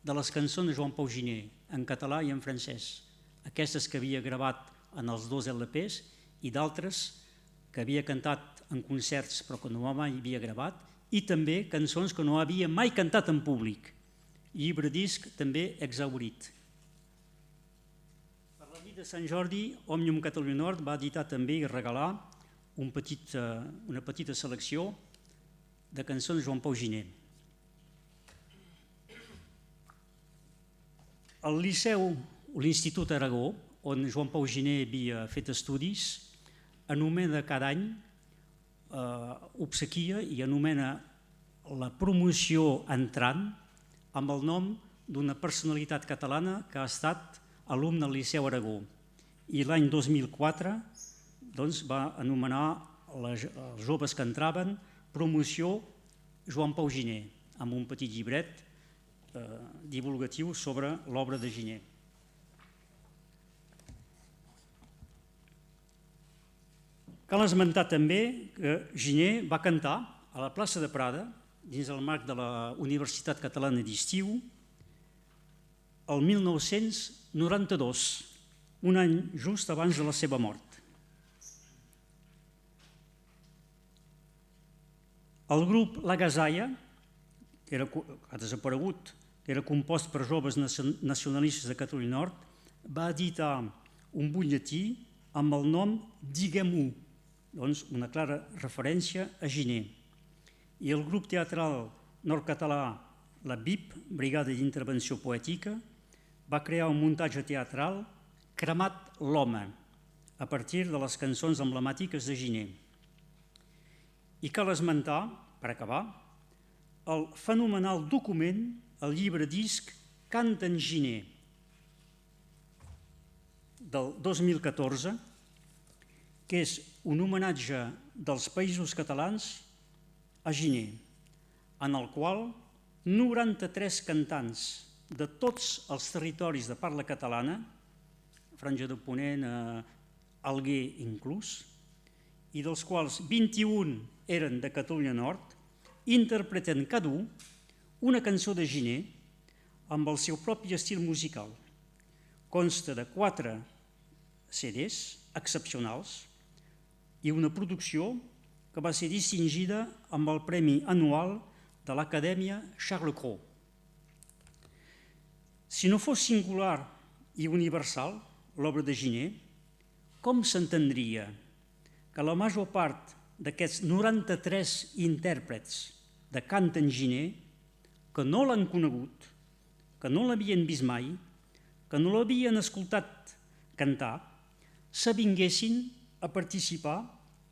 de les cançons de Joan Pau Gené, en català i en francès. Aquestes que havia gravat en els 2 LPs i d'altres que havia cantat en concerts però que no mai havia gravat, i també cançons que no havia mai cantat en públic. Llibre-disc també exhaurit. Per la nit de Sant Jordi, Òmnium Catalunya Nord va editar també i regalar una petita selecció de cançons de Joan Pau Gené. El Liceu, l'Institut Aragó, on Joan Pau Gené havia fet estudis, anomena cada any, obsequia i anomena la promoció entrant amb el nom d'una personalitat catalana que ha estat alumne al Liceu Aragó. I l'any 2004 va anomenar els joves que entraven promoció Joan Pau Gené, amb un petit llibret divulgatiu sobre l'obra de Gené. Cal esmentar també que Gené va cantar a la plaça de Prada, dins el marc de la Universitat Catalana d'Estiu, el 1992, un any just abans de la seva mort. El grup La Gazaia, que ha desaparegut, que era compost per joves nacionalistes de Catalunya Nord, va editar un butlletí amb el nom Diguem-ho, doncs una clara referència a Giner. I el grup teatral nord-català, la BIP, Brigada d'Intervenció Poètica, va crear un muntatge teatral Cremat l'home, a partir de les cançons emblemàtiques de Giner. I cal esmentar, per acabar, el fenomenal document, el llibre-disc Cant en Giner, del 2014, que és un homenatge dels Països Catalans a Giner, en el qual 93 cantants de tots els territoris de parla catalana, Franja de Ponent, Alguer inclús, i dels quals 21 eren de Catalunya Nord, interpreten cada un una cançó de Giner amb el seu propi estil musical. Consta de 4 CDs excepcionals i una producció que va ser distingida amb el Premi Anual de l'Acadèmia Charles Cros. Si no fos singular i universal l'obra de Giner, com s'entendria que la major part d'aquests 93 intèrprets de Cant en Giner, que no l'han conegut, que no l'havien vist mai, que no l'havien escoltat cantar, s'avinguessin a participar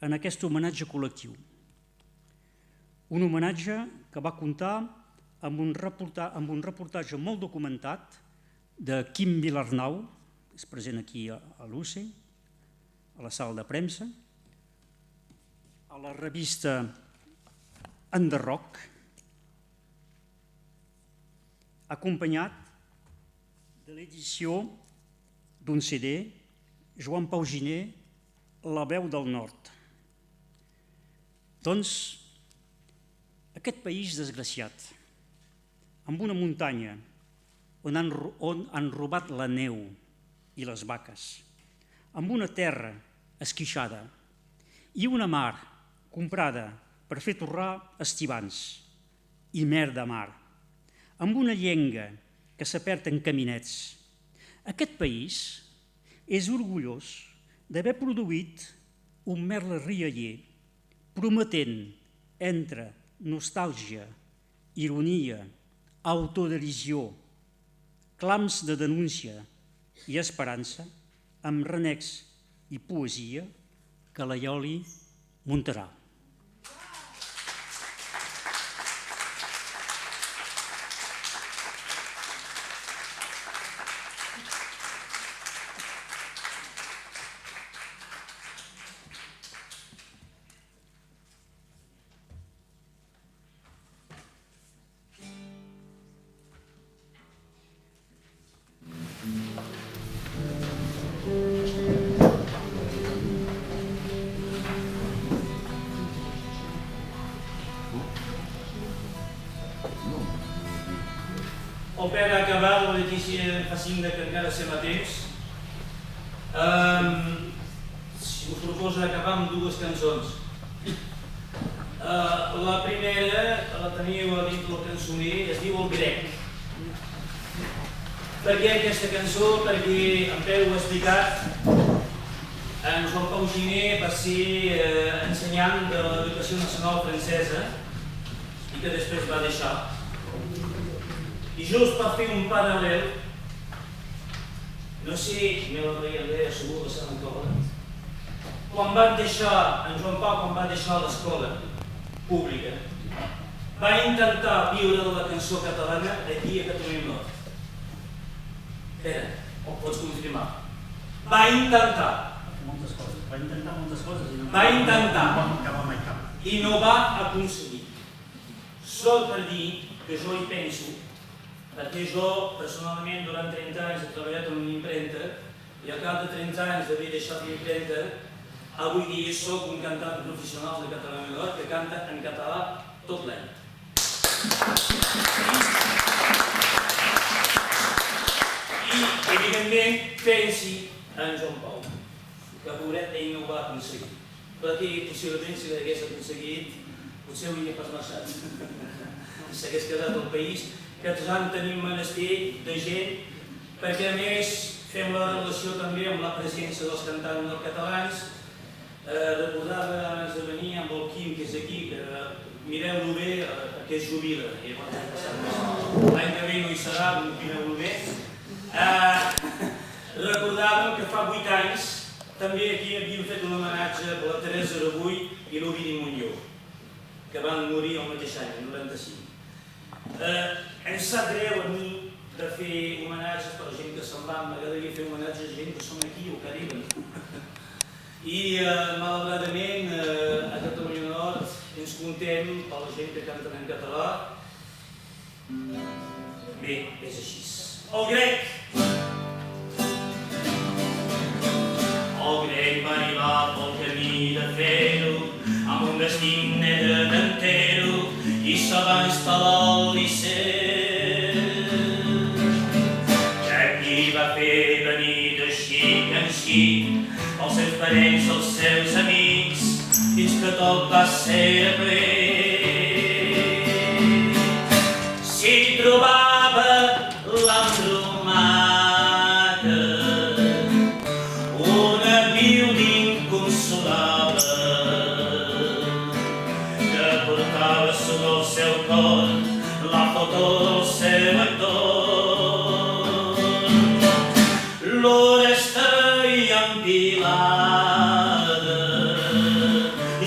en aquest homenatge col·lectiu. Un homenatge que va comptar amb un reportatge molt documentat de Quim Vilarnau, que és present aquí a l'UCE, a la sala de premsa, a la revista Enderroc, acompanyat de l'edició d'un CD, Joan Pau Giner, La veu del nord. Doncs, aquest país desgraciat, amb una muntanya on han robat la neu i les vaques, amb una terra esquixada i una mar comprada per fer torrar estivants i mer de mar, amb una llengua que s'ha perd en caminets. Aquest país és orgullós d'haver produït un merle rialler, prometent entre nostàlgia, ironia, autoderisió, clams de denúncia i esperança, amb renecs i poesia que la Ioli muntarà. El pare ha acabat, la Letícia fa cinc que encara sem a temps. Si us proposa acabar amb 2 cançons. La primera, la teniu a dins del cançoner, es diu El grec. Per què aquesta cançó? Perquè en Pere ho ha explicat, en Joan Pau Giner va ser ensenyant de l'Educació Nacional Francesa i que després va deixar. I just per fer un paral·lel, no sé, me la veia bé, segur que saben com. Quan van deixar, en Joan Pau, quan va deixar l'escola pública, va intentar viure de la cançó catalana aquí a Catalunya Nord. Pere, ho pots confirmar? Va intentar. Moltes coses. Va intentar moltes coses. Va intentar. No va acabar mai cap. I no va aconseguir. Sol per dir que jo hi penso, perquè jo, personalment, durant 30 anys he treballat en una impremta i al cap de 30 anys d'haver deixat l'impremta, avui dia soc un cantant professional de Catalunya Nord que canta en català tot l'any. I, evidentment, pensi en Joan Pau, que pobret ell no ho va aconseguir, perquè possiblement si l'hagués aconseguit potser hauria pas marxat. S'hagués quedat al país, que tots anys tenim menester de gent, perquè a més fem la relació també amb la presència dels cantants catalans. Recordava abans de venir amb el Quim, que és aquí, que mireu-lo bé, que es jubila. L'any que ve no hi serà, mireu-lo bé. Recordàvem que fa 8 anys també aquí havíem fet un homenatge a la Teresa Arabull i l'Ovidi Montllor, que van morir el mateix any, el 95. Em sap greu a mi de fer homenatges per a gent que se'n va, m'agradaria fer homenatges a gent que són aquí o que arriben. I malauradament a Catalunya Nord ens contem per la gent que canten en català. Bé, és així. El grec va arribar pel camí de fer-ho amb un vestit negre d'entero i se va instal·lar al Liceu. Aquí va fer venir de xic en xic els seus parents, els seus amics, fins que tot va ser ple. S'hi trobava l'Andromeda, una viuda inconsolable, que portava sobre el seu cor la foto del seu actor. L'hora estaia empilada,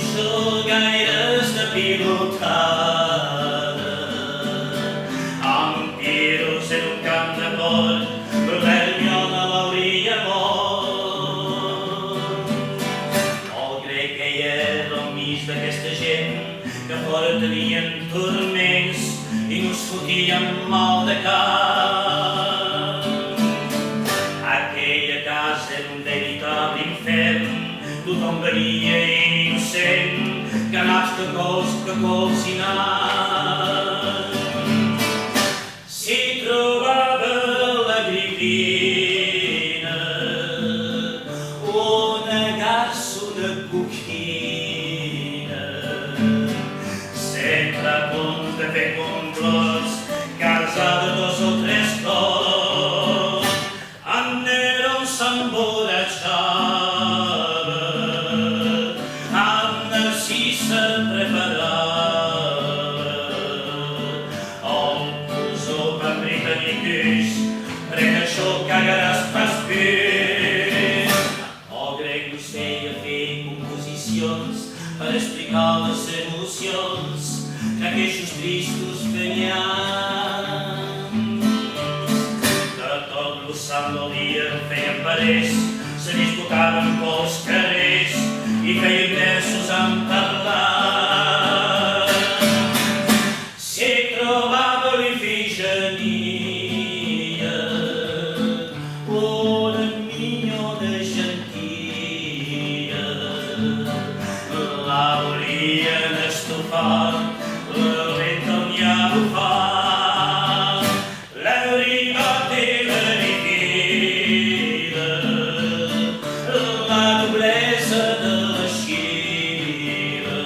jolgueires de pilotada, amb piros en un camp de port, l'Hermiona l'hauria mort. El grec queia al mig d'aquesta gent que fora tenien turments i no es fotien mal de cap. Aquella casa era un veritable infern, tothom venia innocent, ganats que colzinant. S'hi trobava l'Agripina, una garça, una coquina, sempre a punt de fer complots, casada 2 o 3 cops. En Neró s'emborratxava, en Narcisa preparava el posó per Britannicus, pren això cagaràs pas pur. El grec us feia fer composicions per explicar les emocions que aquells tristos fenyans. De tot l'ossant del dia feien parers, se disputaven pels carrers i feien versos en parlar. S'hi trobava l'Ifigenia, una minyona gentia, la volien estufar, la lenta n'hi ha bufar, l'eurigot i l'erifida, la noblesa de la Xile,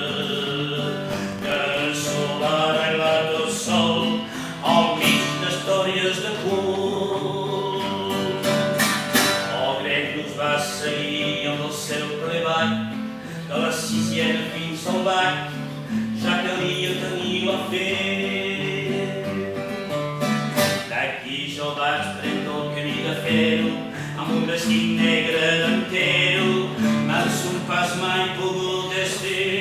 que solar i tot sol, al mig d'històries de cul. El grec nos va seguir amb el seu preball, de la 6a fins al bac, ja calia tenir la fe. D'aquí jo vaig prendre el camí de fer-ho, amb un vestit negre entero, mal son pas mai pogut desfer.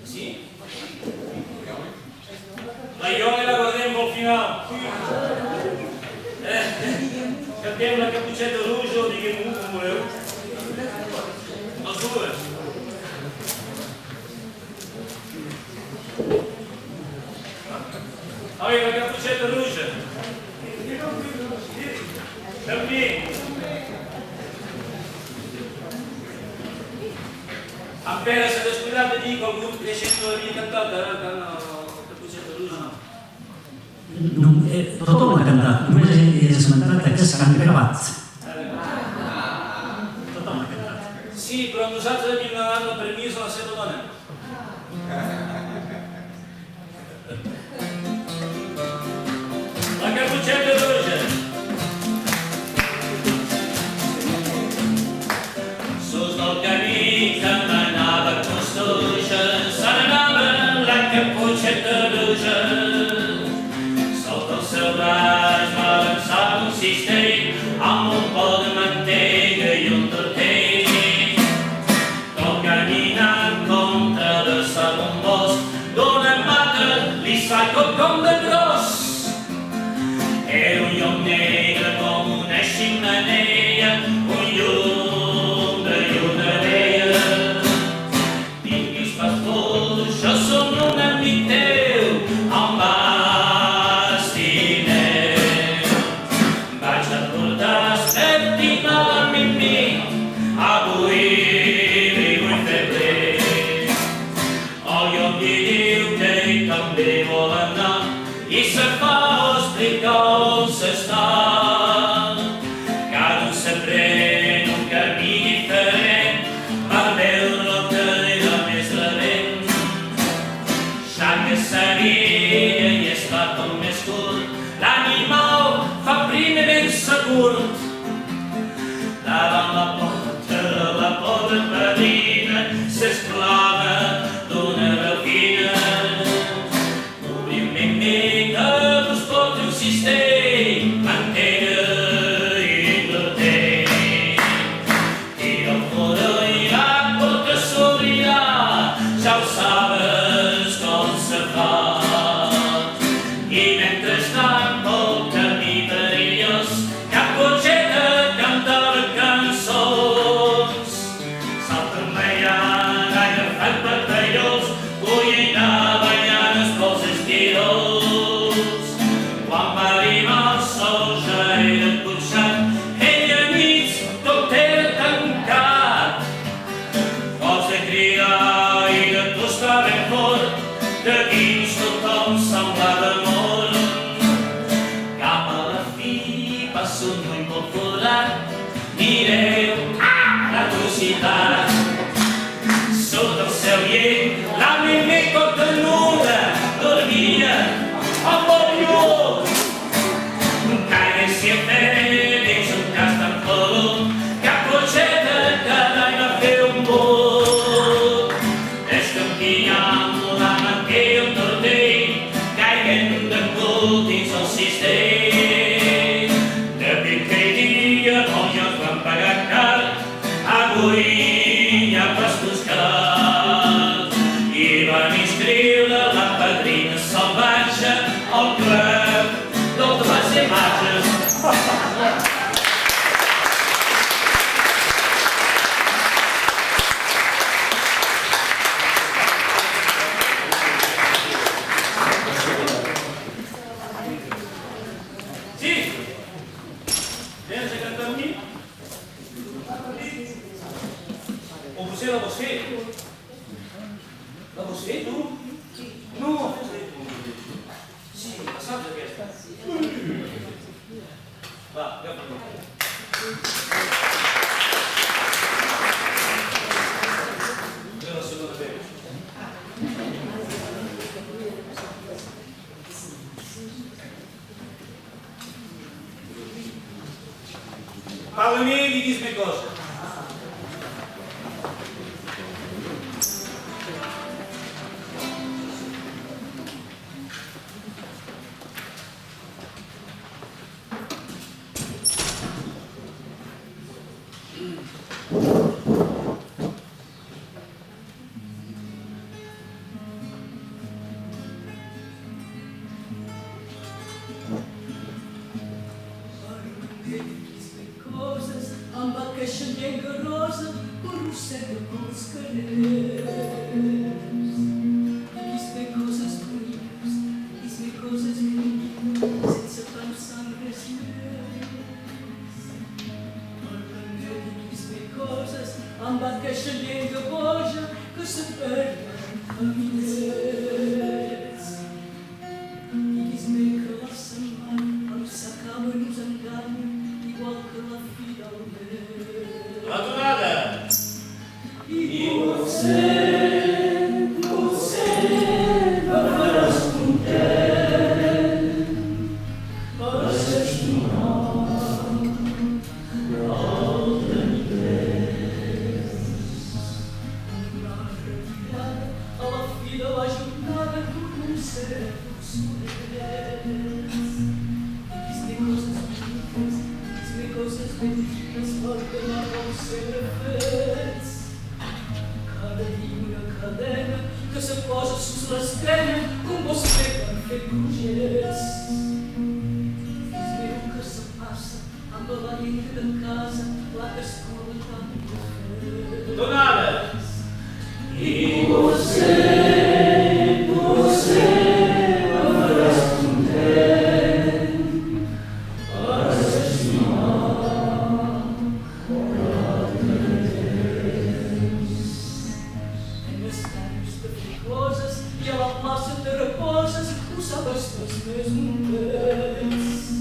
Sí? La Iona la guardem pel final. Cantem la Caputxeta Rouge o diguem-ho com voleu. Les dues. Oi, la Caputxeta Rouge. També. Amb Pere s'ha descuidat de dir que algú creixent no havia cantat el Caputxet de Ruja. Tothom l'ha cantat, només he esmentat que s'han gravat. Tothom l'ha cantat. Sí, però nosaltres havíem donat el permís a la seva dona. La Caputxet de Ruja. Sos del camí que m'anava a Costoja, se n'anava la Caputxet de Ruja. Sota el seu braç va avançar un cistell amb un pot de mantega i un tortell. Tot caminant contra de sa bombós, d'una mata li sa tot com de gros. Era un llom negre com una ximeneia, un llum de lluna veia. Diguis pastor, jo som un amic teu, em m'estimeu. Vaig a portar estima a mi, avui li vull fer bé. El llom li diu que ell també vol anar i se fa explicar on s'està. Cada un s'aprèn un camí diferent per veure el que era més rebent. Ja que seguia i està tot més curt, l'animal fa primer ben segur. Davant la porta petita s'esclava d'una veu fina. Obrim ben bé que us pot un cistell, mantega i tortell. Tira fora i la porta s'obrirà, ja ho sabes com se fa. I mentrestant pel camí perillós, Caputxeta cantava cançons. Salta enlaiant, agafat per tallos, collint ballant els pols esquirols. Quan va arribar el sol ja era punxat, ell a mig tot era tancat. Vols de cridar i de tostar ben fort, de dins tothom semblava mort. Cap a la fi passa un ull molt forat, mireu l'atrocitat. Sota el cel llet, la meme tot desnuda, dormia amb el llum. Caire si a fer, dins un cas tan fort, Caputxeta cada any va fer un bot. Escampillant la mantega i un tortell, caiguen de cul dins el cistell. Depuis aquell dia, molts ja es van pagar car, avui hi ha pastos calats. I van inscriure la padrina salvatge al club d'altres imatges. Sí? Vens a cantar amb mi? O potser la vols fer? La vols fer, tu? No, sí, la saps aquesta? Va, agafa-la. Ve la segona veu. Parla-me i diguis-me cosa. Amb aquesta llengua boja que més montets.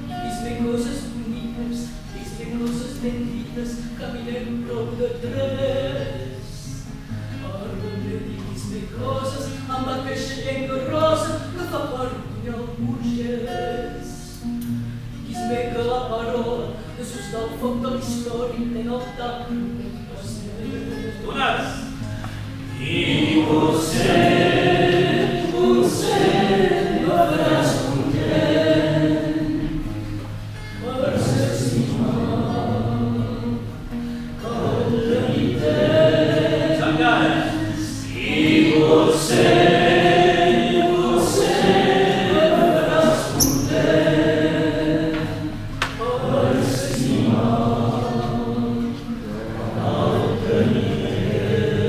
Dis-me coses boniques, dis-me coses ben dites, caminem prop de tres. Parla-me, dis-me coses amb aquesta llengua rosa que fa vergonya al burgès. Dis-me que la parola de sus del foc de la història ten el tap d'un pastel. Donats! I potser no faràs content per s'estimar com la nit és. Encara! I potser faràs content per s'estimar el que nit és.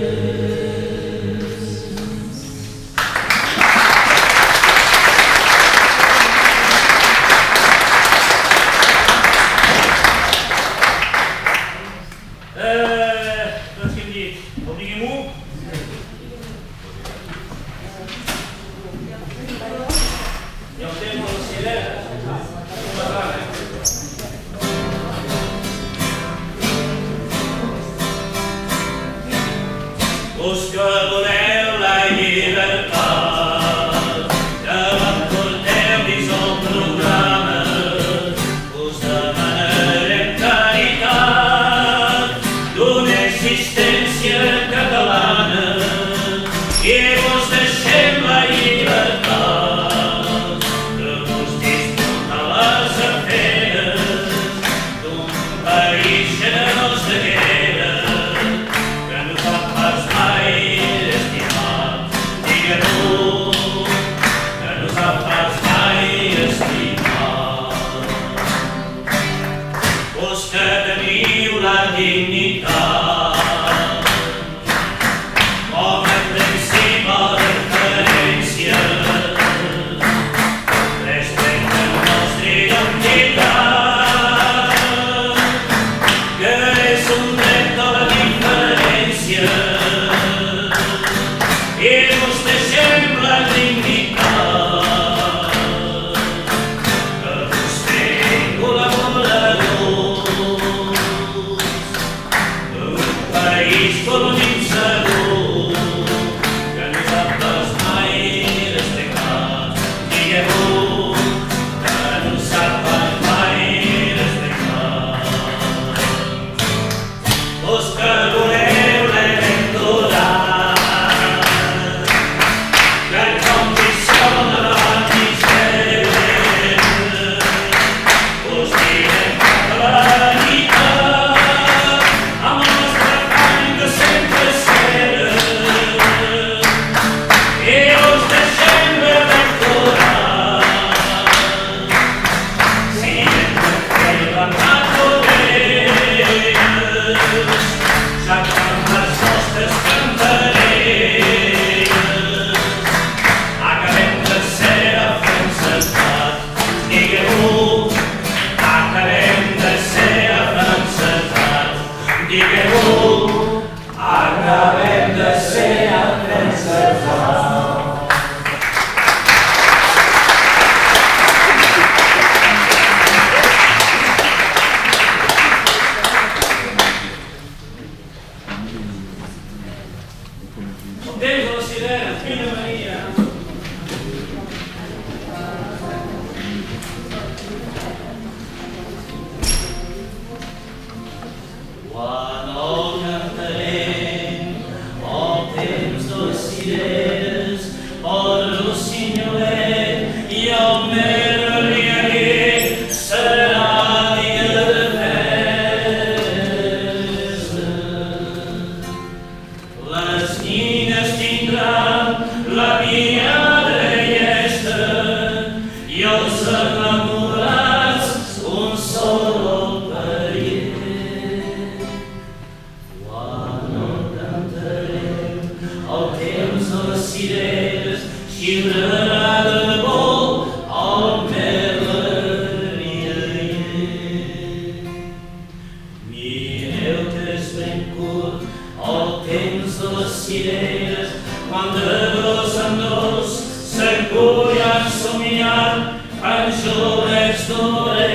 penjolets d'orelles.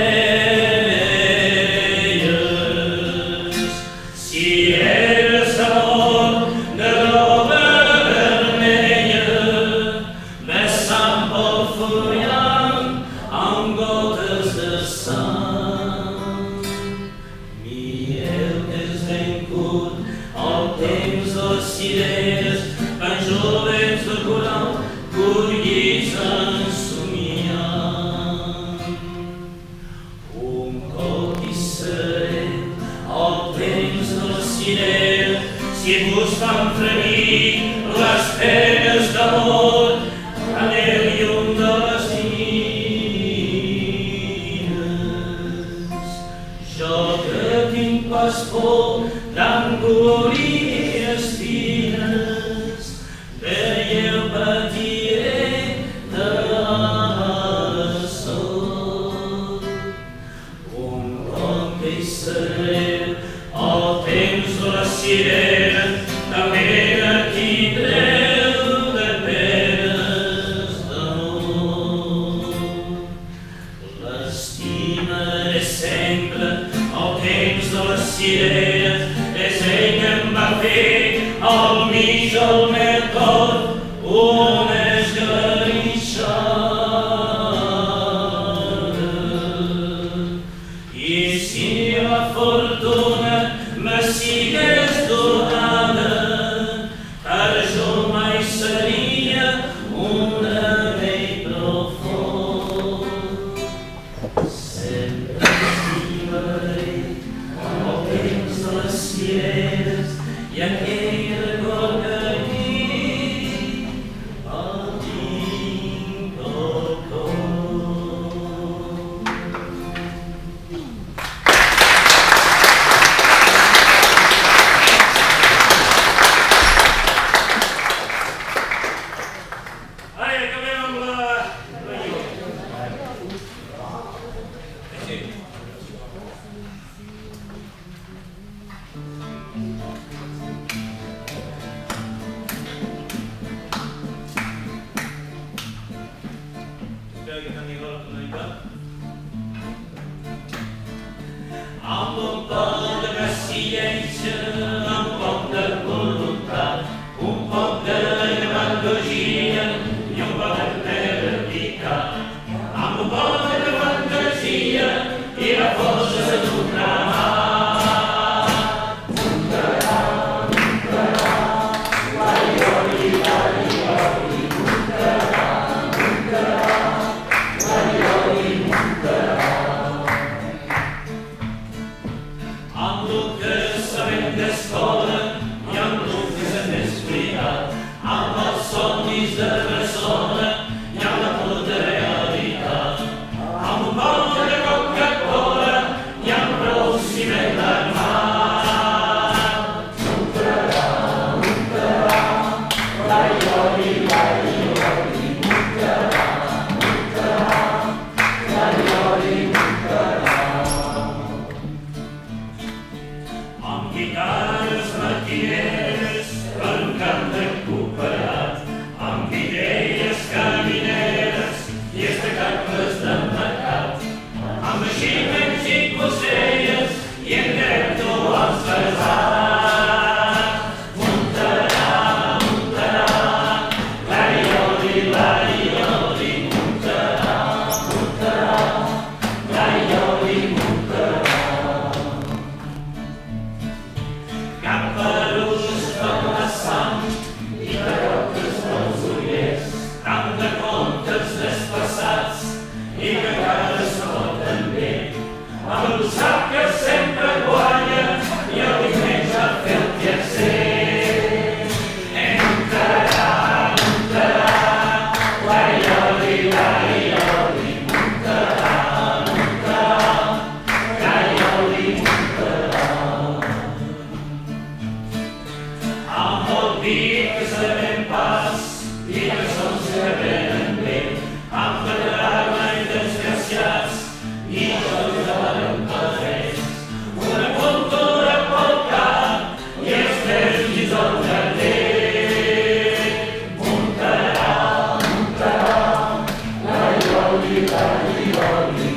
Si eres amor de roba vermella, vessant pel fullam amb gotes de sang. Miel que és ben curt al temps de les cireres, penjolets de coral collits en somiant. Un cop hi seré al temps de les cireres, si vos fan fregir les penes d'amor, aneu llum de les mines. Jo que tinc pas por d'engolir espines, veieu patiré de la sol. Un cop que hi seré al temps de la sirena, també ne tindreu de penes d'amor. L'estimaré sempre al temps de la sirena, és ell que em va fer al mig del meu cor una esgarritxada. I si la fortuna me sigués donada, per jo mai seria un remei profund. Sempre estimaré el temps de les cireres i aquell record que aquí el tinc al cor. Ai, acabem amb la llum. Sí. Espero que teniu la tonalitat. Amb un poc de paciència, amb poc de voluntat, un poc de demagogia i un poc de perdicat. Amb un poc de fantasia i la força d'una mà. Amb el que sabem de Oli, oli, oli.